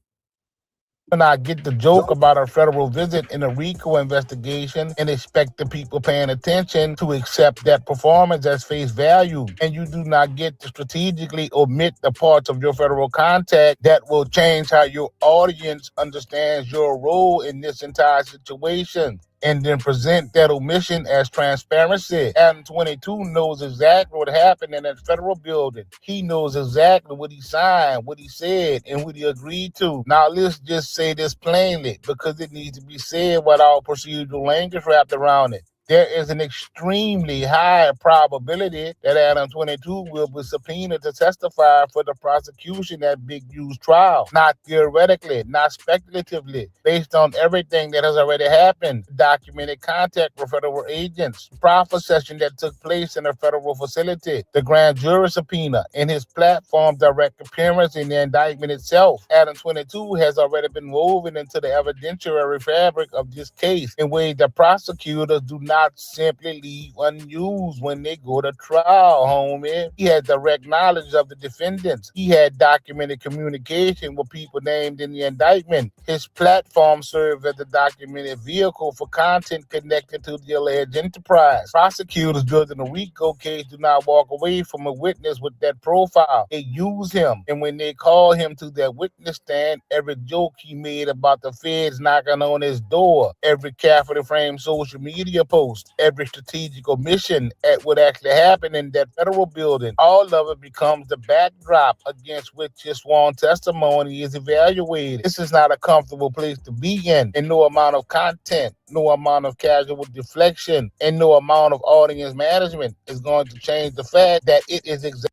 And I get the joke about a federal visit in a RICO investigation and expect the people paying attention to accept that performance as face value. And you do not get to strategically omit the parts of your federal contact that will change how your audience understands your role in this entire situation. And then present that omission as transparency. Adam22 knows exactly what happened in that federal building. He knows exactly what he signed, what he said, and what he agreed to. Now let's just say this plainly, because it needs to be said without procedural language wrapped around it. There is an extremely high probability that Adam22 will be subpoenaed to testify for the prosecution at Big U's trial. Not theoretically, not speculatively, based on everything that has already happened. Documented contact with federal agents, proffer session that took place in a federal facility, the grand jury subpoena, and his platform direct appearance in the indictment itself. Adam22 has already been woven into the evidentiary fabric of this case in ways that prosecutors do not simply leave unused when they go to trial, homie. He had direct knowledge of the defendants. He had documented communication with people named in the indictment. His platform served as a documented vehicle for content connected to the alleged enterprise. Prosecutors during the RICO case do not walk away from a witness with that profile. They use him, and when they call him to their witness stand, every joke he made about the feds knocking on his door, every carefully framed social media post, every strategic omission at what actually happened in that federal building, all of it becomes the backdrop against which his sworn testimony is evaluated. This is not a comfortable place to be in, and no amount of content, no amount of casual deflection, and no amount of audience management is going to change the fact that it is exactly.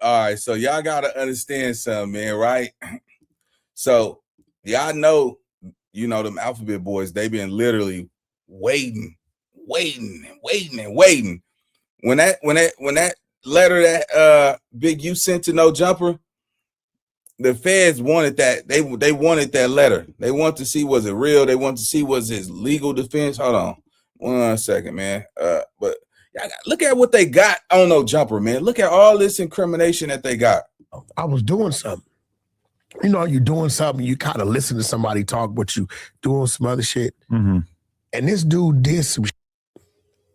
All right, so y'all got to understand something, man, right? So y'all know, them alphabet boys, they've been literally waiting. When that letter that Big U sent to No Jumper, the feds wanted that. They wanted that letter. They want to see, was it real? They want to see, was his legal defense. Hold on 1 second, man. But look at what they got on No Jumper, man. Look at all this incrimination that they got. I was doing something. You're doing something, you kind of listen to somebody talk, but you doing some other shit. Mm-hmm. And this dude did some shit,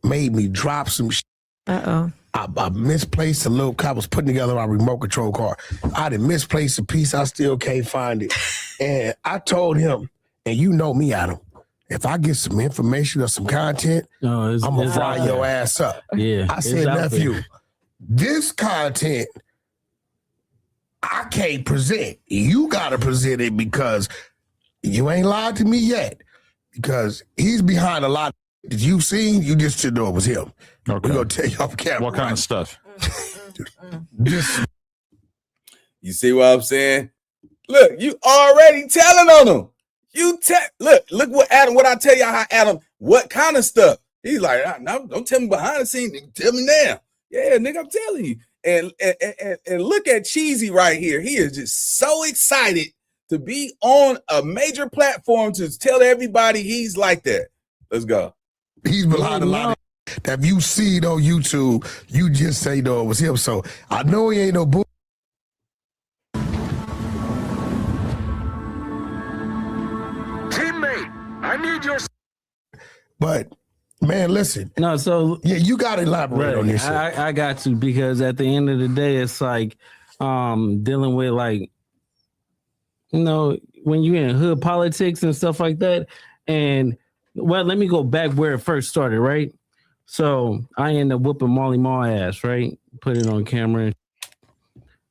made me drop some shit. Uh-oh. I misplaced a little, I was putting together my remote control car. I done misplaced a piece, I still can't find it. And I told him, and you know me, Adam, if I get some information or some content, I'm going to fry your ass up. Yeah. I said, nephew, this content I can't present. You got to present it because you ain't lied to me yet. Because he's behind a lot that you've seen, you just should know it was him. Okay. We're going to tell you off camera. What kind of stuff? You see what I'm saying? Look, you already telling on him. Look what Adam, what I tell y'all how Adam, what kind of stuff? He's like, no, don't tell me behind the scenes, nigga, tell me now. Yeah, nigga, I'm telling you. And look at Cheesy right here. He is just so excited to be on a major platform to tell everybody he's like that. Let's go. He's behind a lot of that if you see it on YouTube, you just say, no, it was him. So I know he ain't no bull. Teammate, I need your. But man, listen. No, so yeah, you got to elaborate on this. I got to, because at the end of the day, it's like dealing with like, when you're in hood politics and stuff like that. And well, let me go back where it first started, right? So I ended up whooping Molly Maw ass, right? Put it on camera.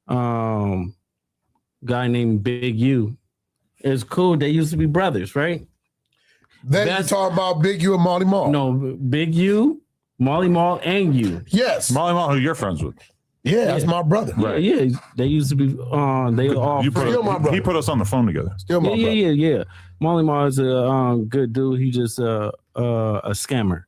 Guy named Big U. It's cool. They used to be brothers, right? Then you talk about Big U and Molly Maw. No, Big U, Molly Maw, and you. Yes. Molly Maw, who you're friends with. Yeah, that's my brother. Right. Yeah, they used to be they were all he friends. put us on the phone together. Still my brother. Yeah. Molly Maw is a good dude. He just a scammer.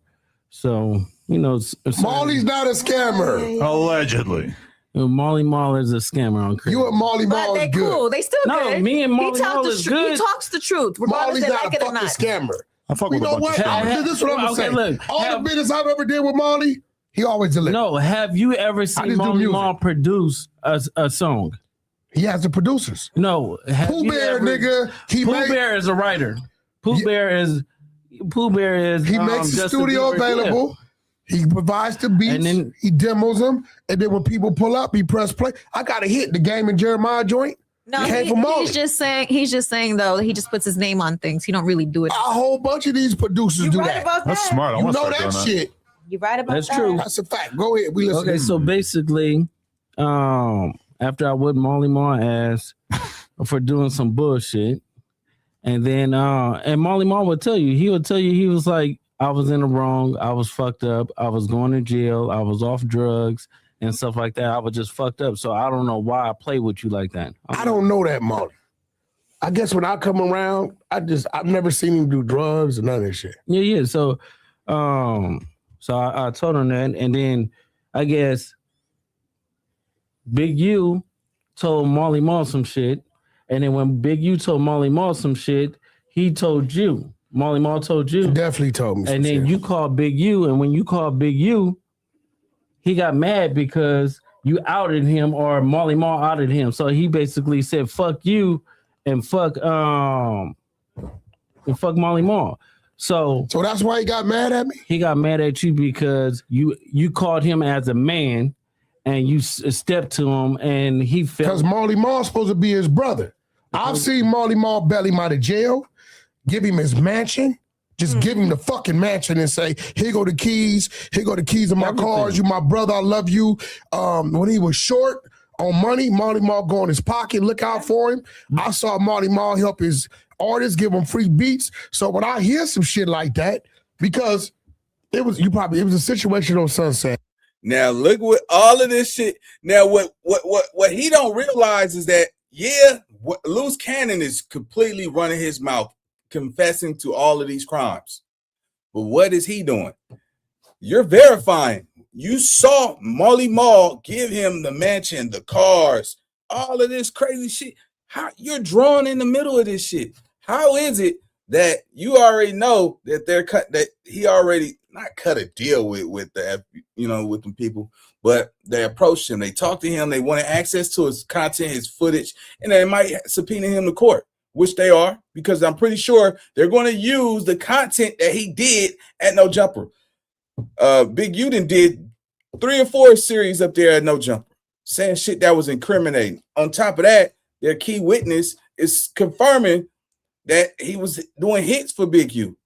So, Molly's not a scammer. Allegedly. Molly Maw is a scammer on Chris. You and Molly Maw But is they good. cool. They still good. No, me and Molly Maw is good. He talks the truth, regardless Molly's they not like a it or fucking not. scammer. I fuck You with a know bunch what? of scammers. This is what I'm saying. Look, All the business I've ever did with Molly, He always delivers. No, have you ever seen just do Marley music. Marl produce a song? He has the producers. No. Pooh Bear, nigga. Pooh Bear is a writer. Pooh Bear is. He makes the Justin studio Bieber, available. He provides the beats. And then- he demos them. And then when people pull up, he press play. I got a hit. The Game and Jeremiah joint. No, came from Marley. he's just saying though, he just puts his name on things. He don't really do it. A whole bunch of these producers You do right that. about That's that. smart. I You want to know start that doing shit. You right about That's that. true. That's a fact. Go ahead. We listen. Okay, so basically, after I whipped Marley Marl ass for doing some bullshit, and then and Marley Marl would tell you, he was like, I was in the wrong, I was fucked up, I was going to jail, I was off drugs and stuff like that. I was just fucked up. So I don't know why I play with you like that. I don't know that, Marley. I guess when I come around, I've never seen him do drugs or none of that shit. Yeah. So I told him that, and then I guess Big U told Marley Marl some shit, and then when Big U told Marley Marl some shit, he told you. Marley Marl told you. He definitely told me. And then you called Big U, and when you called Big U, he got mad because you outed him, or Marley Marl outed him. So he basically said, "Fuck you," and fuck Marley Marl. So that's why he got mad at me? He got mad at you because you called him as a man and you stepped to him and he felt... Because Marley Marl's supposed to be his brother. I've seen Marley Marl bail him out of jail, give him his mansion, just give him the fucking mansion and say, here go the keys, of my cars, you my brother, I love you. When he was short on money, Marley Marl go in his pocket, look out for him. I saw Marley Marl help his artists, give them free beats. So when I hear some shit like that, because it was a situation on Sunset. Now look what all of this shit. Now what he don't realize is that Loose Cannon is completely running his mouth, confessing to all of these crimes. But what is he doing? You're verifying. You saw Marley Marl give him the mansion, the cars, all of this crazy shit. How you're drawn in the middle of this shit? How is it that you already know that that he already not cut a deal with the with them people, but they approached him, they talked to him, they wanted access to his content, his footage, and they might subpoena him to court, which they are, because I'm pretty sure they're going to use the content that he did at No Jumper. Big U did 3 or 4 series up there at No Jumper, saying shit that was incriminating. On top of that, their key witness is confirming that he was doing hits for Big U.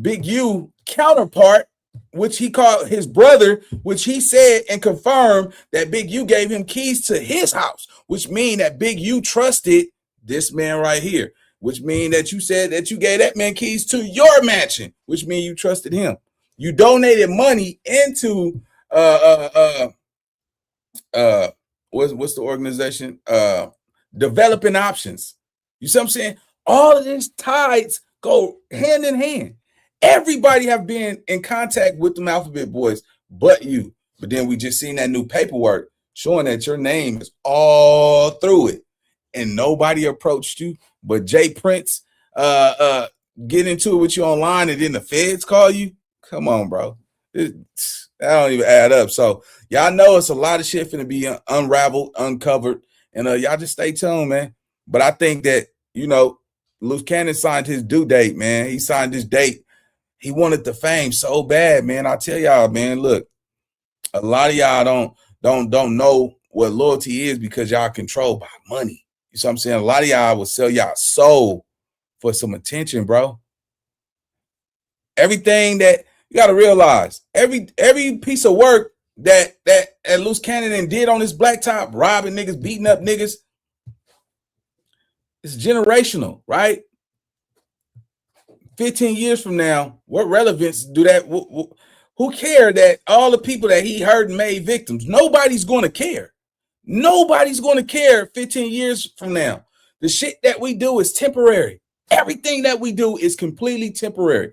Big U counterpart, which he called his brother, which he said and confirmed that Big U gave him keys to his house, which means that Big U trusted this man right here, which means that you said that you gave that man keys to your mansion, which means you trusted him. You donated money into what's the organization? Developing Options. You see what I'm saying? All of these ties go hand in hand. Everybody have been in contact with them Alphabet Boys, but you. But then we just seen that new paperwork showing that your name is all through it, and nobody approached you. But Jay Prince get into it with you online, and then the feds call you. Come on, bro. That don't even add up. So y'all know it's a lot of shit finna be unraveled, uncovered, and y'all just stay tuned, man. But I think that Loose Cannon signed his due date, man. He signed his date. He wanted the fame so bad, man. I tell y'all, man, look, a lot of y'all don't know what loyalty is because y'all controlled by money. You see what I'm saying? A lot of y'all will sell y'all soul for some attention, bro. Everything that you got to realize, every piece of work that Loose Cannon did on this blacktop, robbing niggas, beating up niggas, it's generational, right? 15 years from now, what relevance do that? Who care that all the people that he hurt and made victims? Nobody's going to care. Nobody's going to care 15 years from now. The shit that we do is temporary. Everything that we do is completely temporary.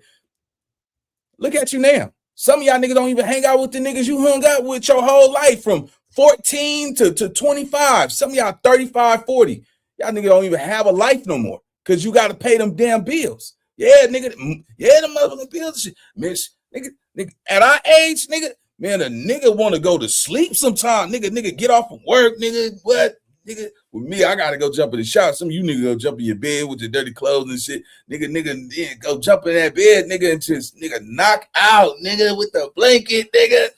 Look at you now. Some of y'all niggas don't even hang out with the niggas you hung out with your whole life from 14 to 25. Some of y'all 35, 40. Y'all niggas don't even have a life no more because you got to pay them damn bills. Yeah, nigga. Yeah, the motherfucking bills. Bitch, nigga, at our age, nigga, Man, a nigga want to go to sleep sometime. Nigga, get off from work, nigga. What? Nigga, with me, I gotta go jump in the shower. Some of you niggas go jump in your bed with your dirty clothes and shit. Nigga, yeah, go jump in that bed, nigga, and just knock out, nigga, with the blanket, nigga.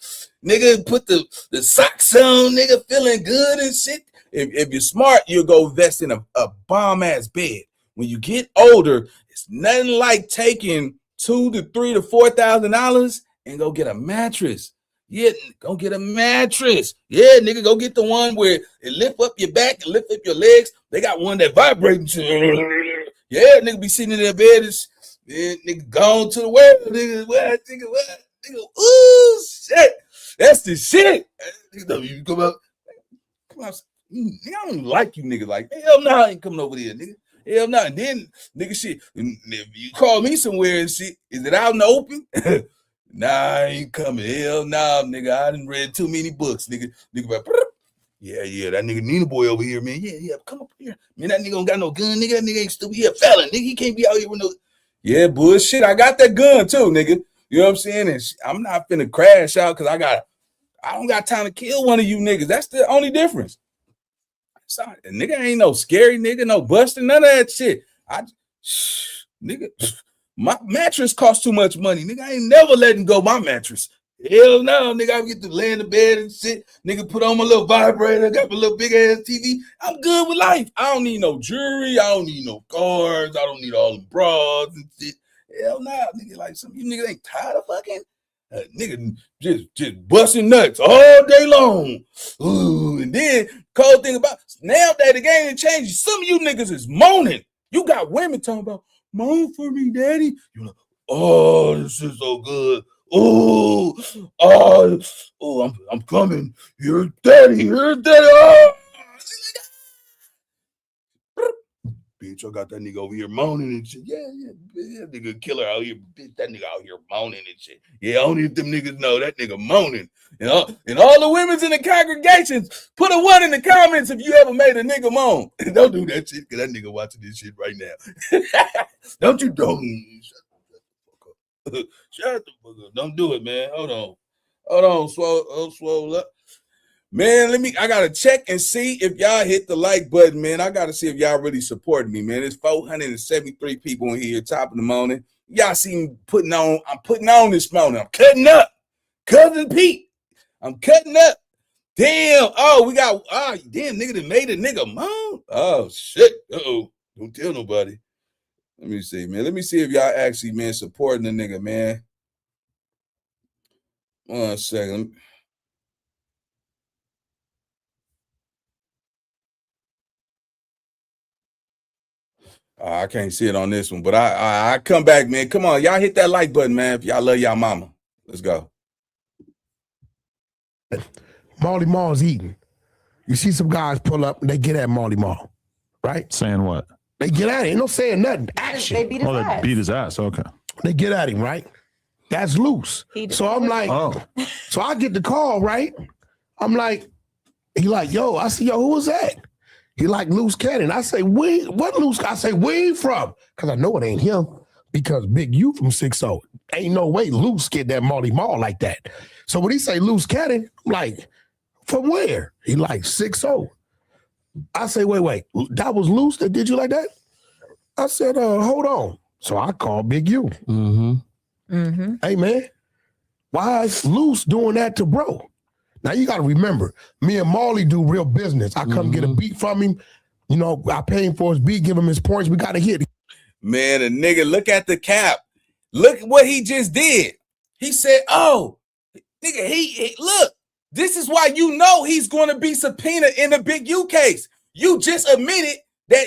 Nigga, put the socks on, nigga, feeling good and shit. If you're smart, you'll go invest in a bomb-ass bed. When you get older, it's nothing like taking $2,000 to $3,000 to $4,000 and go get a mattress. Yeah, go get a mattress. Yeah, nigga, go get the one where it lift up your back and lift up your legs. They got one that vibrates. Yeah, nigga be sitting in their bed and yeah, nigga gone to the world. Nigga, what? Nigga, what? Nigga, ooh, shit. That's the shit. Nigga, you come out. Come out. Nigga, I don't like you, nigga. Like, hell no, I ain't coming over there, nigga. Hell no. And then, nigga, shit, if you call me somewhere and shit, is it out in the open? Nah, I ain't coming. Hell nah, nigga. I done read too many books, nigga. Nigga, like, yeah, that nigga Nina boy over here, man. Yeah, come up here. Man, that nigga don't got no gun, nigga. That nigga ain't stupid. He a felon, nigga. He can't be out here with no. Yeah, bullshit. I got that gun too, nigga. You know what I'm saying? And I'm not finna crash out because I don't got time to kill one of you niggas. That's the only difference. Sorry, nigga ain't no scary nigga, no busting, none of that shit. Nigga, my mattress costs too much money. Nigga, I ain't never letting go my mattress. Hell no, nigga, I get to lay in the bed and shit. Nigga, put on my little vibrator, got my little big ass TV. I'm good with life. I don't need no jewelry. I don't need no cars. I don't need all the bras and shit. Hell no, nigga, like some of you niggas ain't tired of fucking. Nigga just busting nuts all day long. Ooh, and then cold thing about now that the game changed, some of you niggas is moaning. You got women talking about moan for me, daddy. You're like, oh, this is so good. Oh, I'm coming. Here's daddy. Oh. Bitch, I got that nigga over here moaning and shit. Yeah, nigga killer out here. Bitch, that nigga out here moaning and shit. Yeah, only if them niggas know that nigga moaning. And all the women's in the congregations, put a 1 in the comments if you ever made a nigga moan. Don't do that shit, because that nigga watching this shit right now. Don't. Shut the fuck up. Don't do it, man. Hold on, swole up. Man, I gotta check and see if y'all hit the like button, man. I gotta see if y'all really supporting me, man. There's 473 people in here, top of the morning. Y'all see me I'm putting on this morning. I'm cutting up. Cousin Pete. I'm cutting up. Damn. Damn, nigga that made a nigga moan. Oh, shit. Uh-oh. Don't tell nobody. Let me see, man. Let me see if y'all actually, man, supporting the nigga, man. 1 second. I can't see it on this one, but I come back, man. Come on, y'all hit that like button, man, if y'all love y'all mama. Let's go. Marley Marl's eating. You see some guys pull up and they get at Marley Marl, right? Saying what? They get at him. Ain't no saying nothing. Action. They beat his ass. They beat his ass. Okay. They get at him, right? That's loose. So I'm like, so I get the call, right? I'm like, he like, yo, I said, yo, who was that? He like Loose Cannon. I say, what Loose? I say, where you from? Because I know it ain't him. Because Big U from 6-0. Ain't no way Loose get that Marley Marl like that. So when he say Loose Cannon, I'm like, from where? He like 6-0. I say, wait, that was Loose that did you like that? I said, hold on. So I called Big U. Hey, man, why is Loose doing that to bro? Now, you got to remember, me and Marley do real business. I come get a beat from him. You know, I pay him for his beat, give him his points. We got to hit. Man, a nigga, look at the cap. Look what he just did. He said, oh, nigga, he look, this is why you know he's going to be subpoenaed in the Big U case. You just admitted that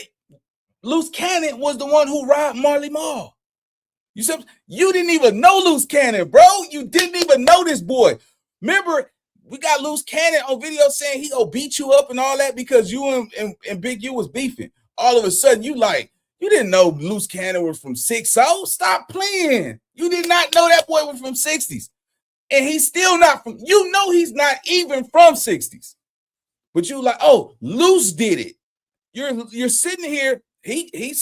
Loose Cannon was the one who robbed Marley Marl. You didn't even know Loose Cannon, bro. You didn't even know this boy. Remember, we got Loose Cannon on video saying he gonna beat you up and all that because you and Big U was beefing. All of a sudden, you didn't know Loose Cannon was from 6-0. Stop playing. You did not know that boy was from 60s. And he's still not from, he's not even from 60s. But you like, oh, Loose did it. You're sitting here, he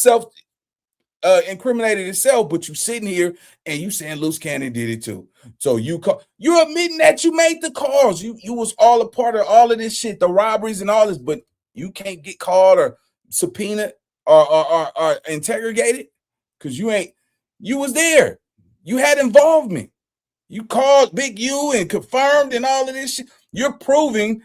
incriminated itself, but you sitting here and you saying Loose Cannon did it too. So you're admitting that you made the calls. You was all a part of all of this shit, the robberies and all this, but you can't get called or subpoenaed or interrogated because you was there. You had involvement. You called Big U and confirmed and all of this shit. You're proving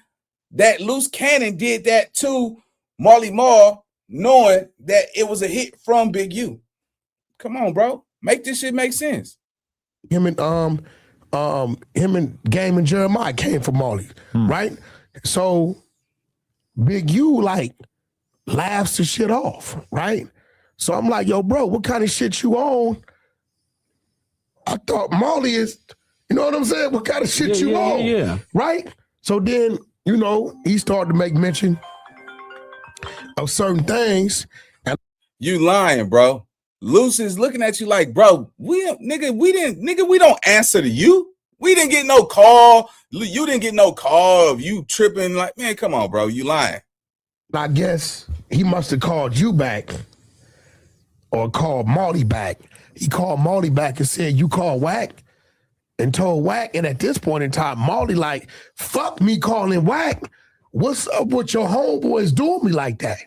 that Loose Cannon did that to Marley Marl, knowing that it was a hit from Big U. Come on, bro. Make this shit make sense. Him and Game and Jeremiah came from Marley, right? So Big U like laughs the shit off, right? So I'm like, yo, bro, what kind of shit you on? I thought Marley is, you know what I'm saying? What kind of shit you on? Yeah. Right? So then, you know, he started to make mention of certain things. And you lying, bro. Luce is looking at you like, bro, we don't answer to you. We didn't get no call. You didn't get no call of you tripping. Like, man, come on, bro. You lying. I guess he must have called you back or called Marley back. He called Marley back and said, you called Wack, and told Wack. And at this point in time, Marley like, fuck me calling Wack. What's up with your homeboys doing me like that?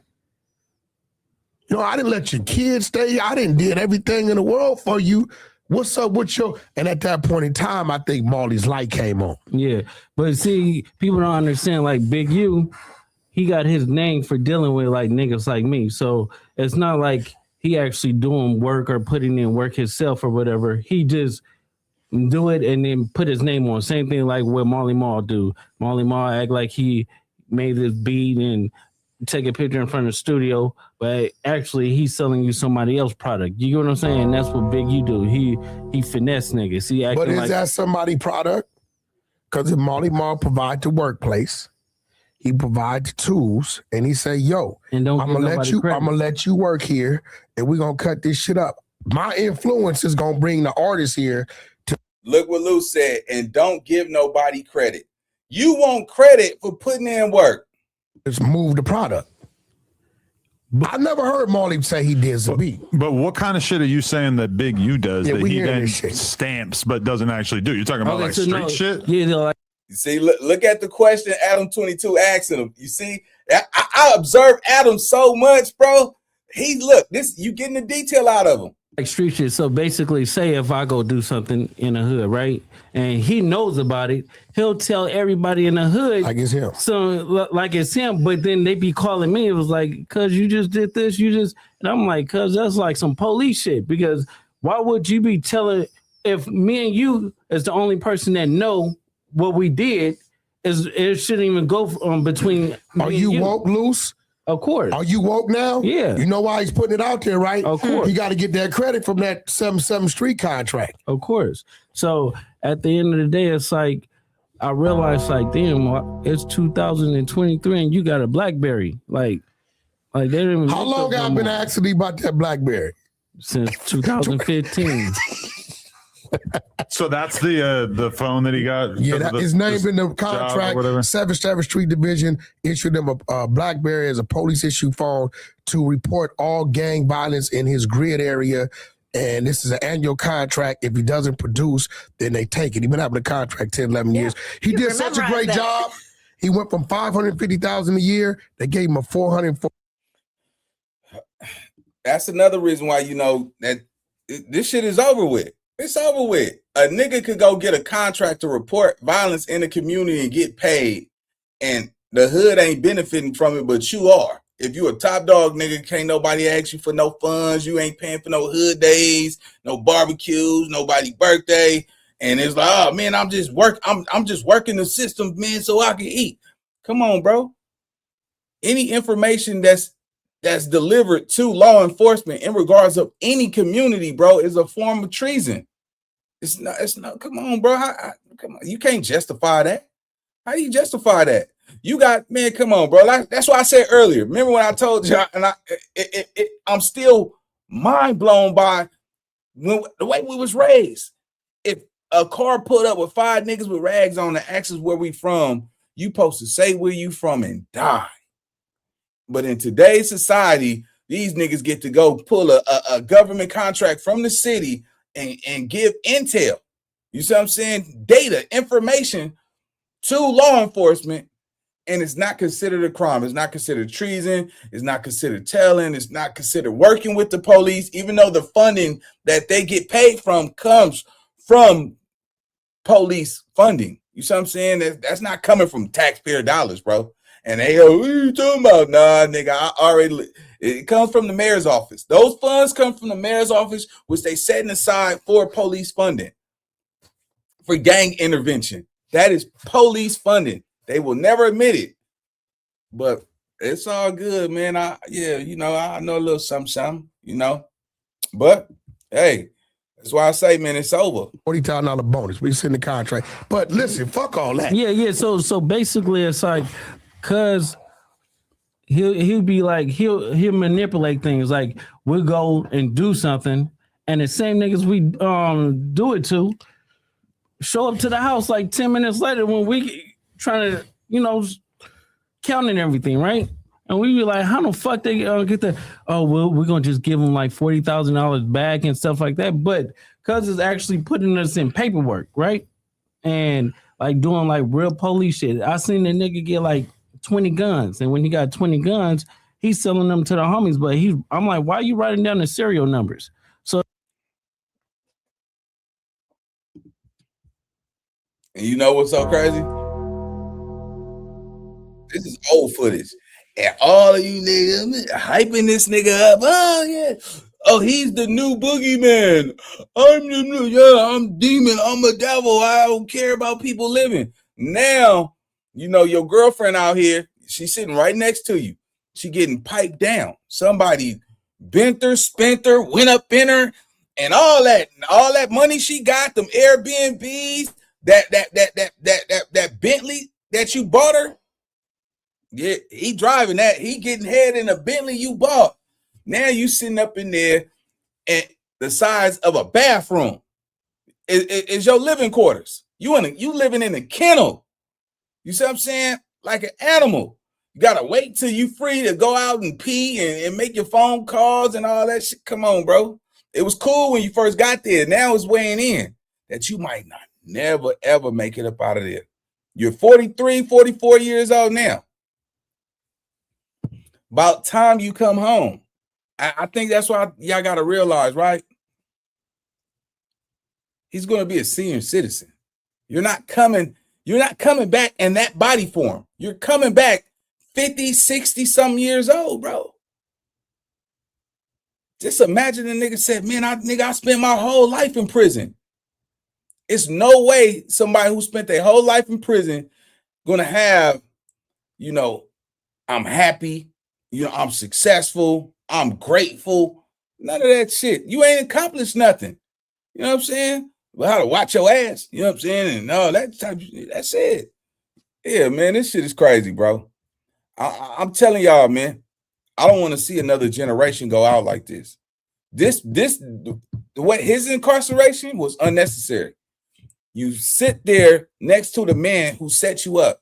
You know, I didn't let your kids stay. I didn't did everything in the world for you. What's up with your... And at that point in time, I think Marley's light came on. Yeah. But see, people don't understand, like Big U, he got his name for dealing with like niggas like me. So it's not like he actually doing work or putting in work himself or whatever. He just do it and then put his name on. Same thing like what Marley Marl do. Marley Marl act like he made this beat and take a picture in front of the studio, but actually he's selling you somebody else's product. You know what I'm saying? That's what Big U do. He finesse niggas. He acting but is like that somebody's product? Because if Marley Marl provide the workplace, he provides the tools, and he say, yo, I'm gonna let you work here, and we're gonna cut this shit up. My influence is gonna bring the artists here to look what Lou said, and don't give nobody credit. You want credit for putting in work. Just move the product. I never heard Marley say he did some beat. But what kind of shit are you saying that Big U does that he then shit. stamps but doesn't actually do? You're talking about like street shit? Yeah, like, you see, look at the question Adam22 asking him. You see, I observe Adam so much, bro. You getting the detail out of him. like street shit. So basically, say if I go do something in the hood, right, and he knows about it, he'll tell everybody in the hood like it's him. So like it's him, but then they be calling me. It was like, cuz you just did this, and I'm like, cuz that's like some police shit. Because why would you be telling, if me and you is the only person that know what we did, it shouldn't even go between. Are you woke, Loose? Of course. Are you woke now? Yeah. You know why he's putting it out there, right? Of course. He got to get that credit from that 7-7 street contract. Of course. So at the end of the day, it's like, I realized, like, damn, it's 2023 and you got a BlackBerry. Like they didn't even. How long have I been asking you about that BlackBerry? Since 2015. So that's the phone that he got. Yeah, his name in the contract. 7th Street Division issued him a BlackBerry as a police issue phone to report all gang violence in his grid area. And this is an annual contract. If he doesn't produce, then they take it. He's been having a contract 10, 11 years. He did such a great job. He went from $550,000 a year. They gave him a $440,000. That's another reason why you know that this shit is over with. It's over with. A nigga could go get a contract to report violence in the community and get paid, and the hood ain't benefiting from it, but you are. If you a top dog nigga, can't nobody ask you for no funds. You ain't paying for no hood days, no barbecues, nobody's birthday, and it's like, oh man, I'm just working the system, man, so I can eat. Come on, bro. Any information that's delivered to law enforcement in regards of any community, bro, is a form of treason. It's not, come on, bro. Come on. You can't justify that. How do you justify that? You got, man, come on, bro. That's what I said earlier. Remember when I told you, and I'm still mind blown by the way we was raised. If a car pulled up with 5 niggas with rags on the axis where we from, you supposed to say where you from and die. But in today's society, These niggas get to go pull a government contract from the city and give intel. You see what I'm saying? Data, information to law enforcement, and it's not considered a crime. It's not considered treason. It's not considered telling. It's not considered working with the police, even though the funding that they get paid from comes from police funding. You see what I'm saying? That's not coming from taxpayer dollars, bro. And they go, what are you talking about? Nah, nigga, it comes from the mayor's office. Those funds come from the mayor's office, which they setting aside for police funding, for gang intervention. That is police funding. They will never admit it, but it's all good, man. I know a little something, but hey, that's why I say, man, it's over. $40,000 bonus. We send the contract. But listen, fuck all that. Yeah. So basically, it's like, cause he'll be like he'll manipulate things. Like we'll go and do something, and the same niggas we do it to show up to the house like 10 minutes later when we trying to counting everything, right? And we be like, how the fuck they get that? Oh, well, we're gonna just give them like $40,000 back and stuff like that. But cause it's actually putting us in paperwork, right? And like doing like real police shit. I seen the nigga get like 20 guns, and when he got 20 guns, he's selling them to the homies. But I'm like, why are you writing down the serial numbers? So, and you know what's so crazy? This is old footage, and all of you niggas hyping this nigga up. Oh yeah, oh he's the new boogeyman. I'm demon. I'm a devil. I don't care about people living. Now, your girlfriend out here, she's sitting right next to you. She getting piped down. Somebody bent her, spent her, went up in her, and all that money she got, them Airbnbs, that Bentley that you bought her. Yeah, he driving that. He getting head in a Bentley you bought. Now you sitting up in there at the size of a bathroom. Is your living quarters. You living in a kennel. You see what I'm saying? Like an animal. You gotta wait till you free to go out and pee and make your phone calls and all that shit. Come on, bro. It was cool when you first got there. Now it's weighing in that you might not never, ever make it up out of there. You're 43, 44 years old now. About time you come home. I think that's why y'all got to realize, right? He's going to be a senior citizen. You're not coming back in that body form. You're coming back 50, 60 some years old, bro. Just imagine the nigga said, man, I spent my whole life in prison. It's no way somebody who spent their whole life in prison going to have, I'm happy, I'm successful, I'm grateful. None of that shit. You ain't accomplished nothing. You know what I'm saying? Well, how to watch your ass. You know what I'm saying? And all that type of shit. That's it. Yeah, man, this shit is crazy, bro. I'm telling y'all, man, I don't want to see another generation go out like this. What his incarceration was unnecessary. You sit there next to the man who set you up.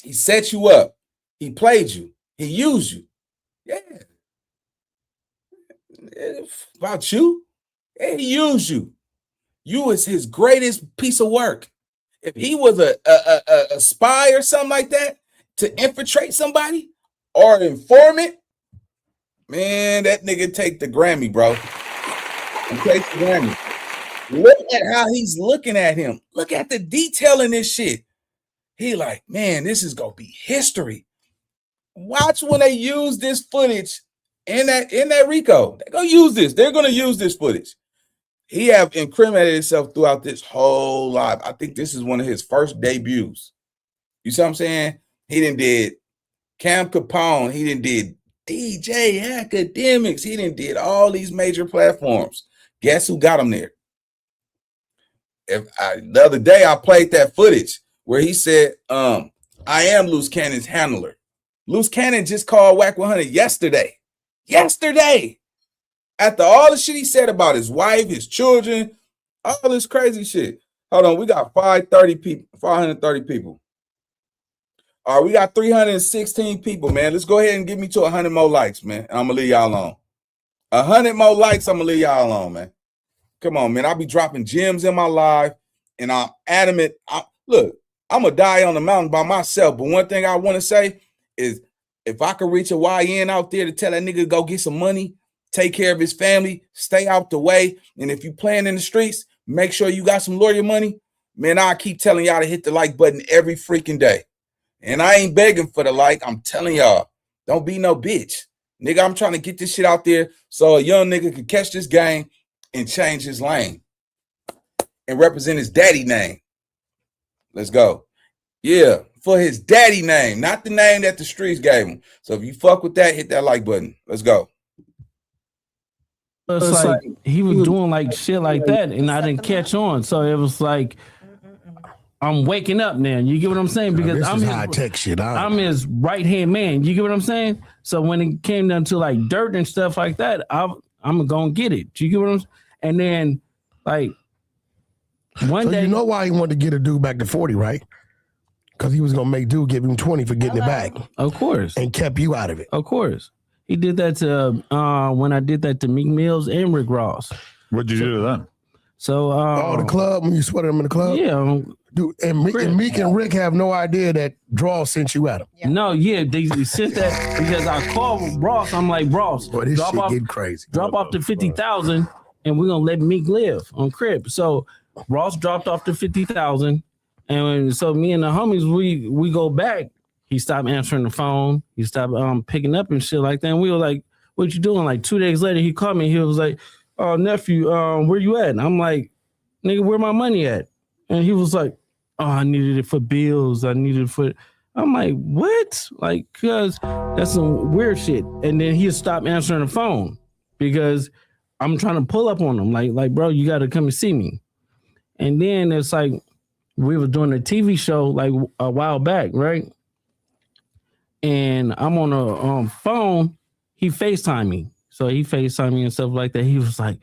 He set you up. He played you. He used you. Yeah. About you. Yeah, he used you. You was his greatest piece of work. If he was a spy or something like that to infiltrate somebody or informant, man, that nigga take the Grammy, bro. He takes the Grammy. Look at how he's looking at him. Look at the detail in this shit. He like, man, this is gonna be history. Watch when they use this footage in that RICO. They're gonna use this. They're gonna use this footage. He have incriminated himself throughout this whole life. I think this is one of his first debuts. You see what I'm saying? He did Cam Capone. He did DJ Academics. He did all these major platforms. Guess who got him there? The other day I played that footage where he said, I am Loose Cannon's handler. Loose Cannon just called Whack 100 yesterday. After all the shit he said about his wife, his children, all this crazy shit. Hold on, we got 530 people. All right, we got 316 people, man. Let's go ahead and get me to 100 more likes, man. I'm gonna leave y'all alone. 100 more likes, I'm gonna leave y'all alone, man. Come on, man. I'll be dropping gems in my life, and I'm adamant. Look, I'm gonna die on the mountain by myself. But one thing I want to say is, if I could reach a YN out there to tell that nigga to go get some money, take care of his family, stay out the way, and if you playing in the streets, make sure you got some lawyer money. Man, I keep telling y'all to hit the like button every freaking day. And I ain't begging for the like. I'm telling y'all, don't be no bitch. Nigga, I'm trying to get this shit out there so a young nigga can catch this game and change his lane and represent his daddy name. Let's go. Yeah, for his daddy name, not the name that the streets gave him. So if you fuck with that, hit that like button. Let's go. It's like he was doing like shit like that, and I didn't catch on. So it was like, I'm waking up now. You get what I'm saying? Because I'm his, high-tech shit. I'm his right-hand man. You get what I'm saying? So when it came down to like dirt and stuff like that, I'm gonna get it. You get what I'm saying? And then like one day, you know why he wanted to get a dude back to 40, right? Because he was gonna make dude give him 20 for getting it back. Of course. And kept you out of it. Of course. He did that to when I did that to Meek Mills and Rick Ross. What'd you do to them? So the club, when you sweated him in the club? Yeah. Dude, and Meek and Rick have no idea that Draw sent you at him. Yeah. No, yeah, they sent that because I called Ross. I'm like, Ross, boy, this shit getting crazy. Drop off the 50,000 and we're gonna let Meek live on crib. So Ross dropped off the 50,000. And so me and the homies, we go back. He stopped answering the phone. He stopped picking up and shit like that. And we were like, what you doing? Like 2 days later, he called me. He was like, oh, nephew, where you at? And I'm like, nigga, where my money at? And he was like, oh, I needed it for bills. I needed it for... I'm like, what? Like, because that's some weird shit. And then he stopped answering the phone because I'm trying to pull up on him. Like, bro, you got to come and see me. And then it's like, we were doing a TV show like a while back, right? And I'm on a phone. He FaceTimed me. So he FaceTimed me and stuff like that. He was like,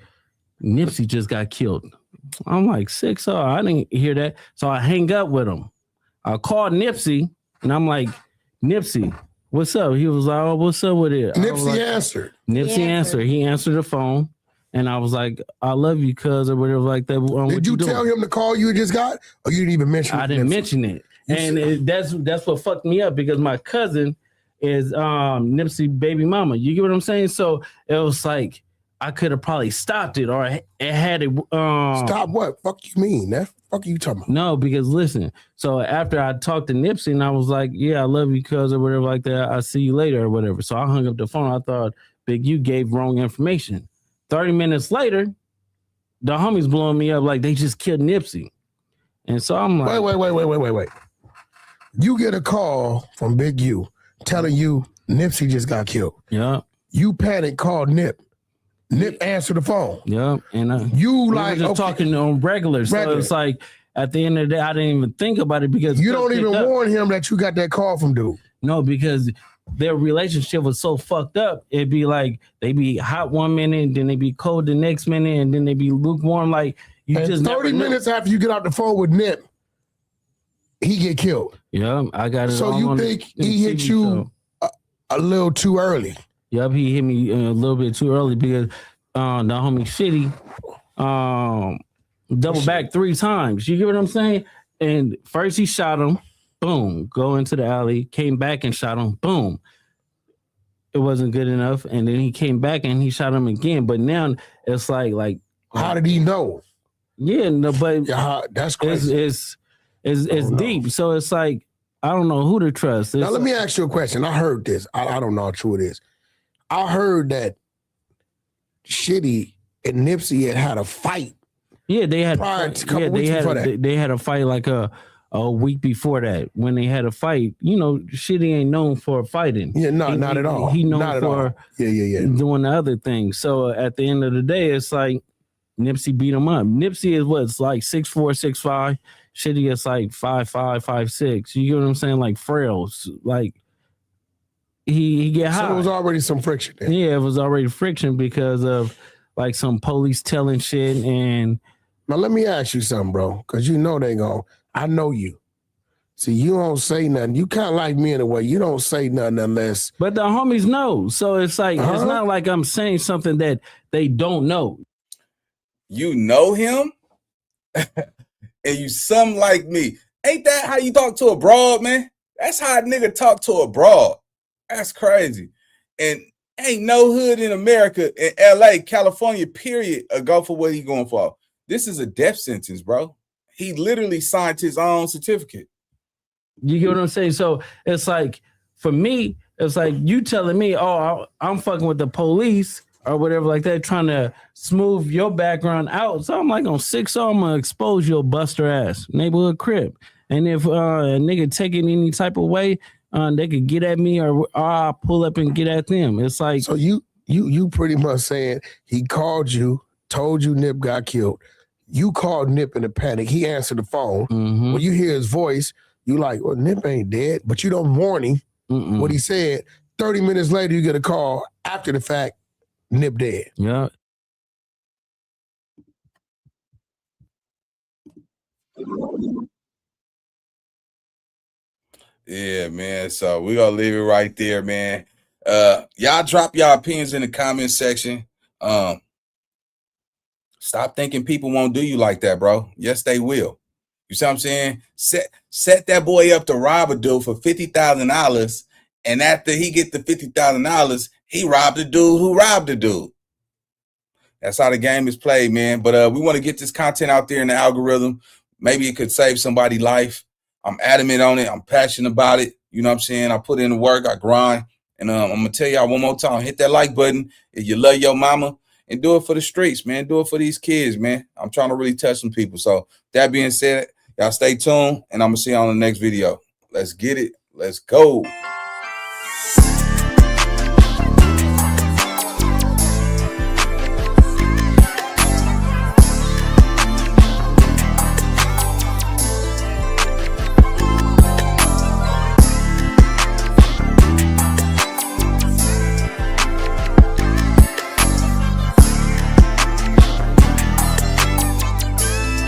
Nipsey just got killed. I'm like, sick. So I didn't hear that. So I hang up with him. I called Nipsey and I'm like, Nipsey, what's up? He was like, oh, what's up with it? Nipsey answered. Nipsey answered. He answered the phone. And I was like, I love you, cuz, or whatever like that. Did you tell him the call you just got? Or you didn't even mention it? I didn't mention it. And that's what fucked me up because my cousin is Nipsey baby mama. You get what I'm saying? So it was like I could have probably stopped it or it had it. Stop what? Fuck you mean? That fuck you talking about? No, because listen. So after I talked to Nipsey and I was like, yeah, I love you, cuz, or whatever like that. I'll see you later or whatever. So I hung up the phone. I thought Big U gave wrong information. 30 minutes later, the homies blowing me up like they just killed Nipsey. And so I'm like, wait. You get a call from Big U telling you Nipsey just got killed. Yeah. You panic, called Nip. Nip answered the phone. Yeah. And you we like were just talking on regular. So it's like at the end of the day, I didn't even think about it because you don't even warn him that you got that call from dude. No, because their relationship was so fucked up. It'd be like they be hot 1 minute, then they be cold the next minute, and then they be lukewarm. Like you and just 30 minutes after you get out the phone with Nip, he get killed. Yeah, I got it. So you think he hit you a little too early? Yep, he hit me a little bit too early because the homie Shitty double back 3 times. You get what I'm saying? And first he shot him. Boom, go into the alley, came back and shot him. Boom. It wasn't good enough. And then he came back and he shot him again. But now it's like how did he know? Yeah, no, but that's crazy. It's deep. So it's like, I don't know who to trust. Now let me ask you a question. I heard this. I don't know how true it is. I heard that Shitty and Nipsey had a fight. Yeah, they had they had a fight like a week before that when they had a fight. You know, Shitty ain't known for fighting. Yeah, not at all. He known not for doing the other things. So at the end of the day, it's like Nipsey beat him up. Nipsey is what's like 6'4", 6'5". Shitty is like 5'5", 5'6". You get what I'm saying? Like frails. Like he get high. So there was already some friction there. Yeah, it was already friction because of like some police telling shit. And now let me ask you something, bro, because you know they go. I know you. See, you don't say nothing. You kind of like me in a way. You don't say nothing unless. But the homies know. So it's like, it's not like I'm saying something that they don't know. You know him and you something like me. Ain't that how you talk to a broad, man? That's how a nigga talk to a broad. That's crazy. And ain't no hood in America, in LA, California, period, go for what he going for. This is a death sentence, bro. He literally signed his own certificate. You get what I'm saying? So it's like, for me, it's like you telling me, oh, I'm fucking with the police or whatever like that, trying to smooth your background out. So I'm like, on 6-0, I'm gonna expose your buster ass neighborhood crib. And if a nigga take it any type of way, they could get at me or I'll pull up and get at them. It's like, so you pretty much saying he called you, told you Nip got killed. You called Nip in a panic. He answered the phone. Mm-hmm. When you hear his voice, you like, well, Nip ain't dead, but you don't warn him what he said. 30 minutes later, you get a call after the fact, Nip dead. Yeah. Yeah, man. So we're gonna leave it right there, man. Y'all drop y'all opinions in the comment section. Stop thinking people won't do you like that, bro. Yes, they will. You see what I'm saying? Set that boy up to rob a dude for $50,000, and after he get the $50,000, he robbed the dude who robbed the dude. That's how the game is played, man. But we want to get this content out there in the algorithm. Maybe it could save somebody's life. I'm adamant on it. I'm passionate about it. You know what I'm saying? I put in the work. I grind. And I'm going to tell y'all one more time, hit that like button if you love your mama, and do it for the streets, man. Do it for these kids, man. I'm trying to really touch some people. So that being said, y'all stay tuned, and I'm going to see you on the next video. Let's get it. Let's go.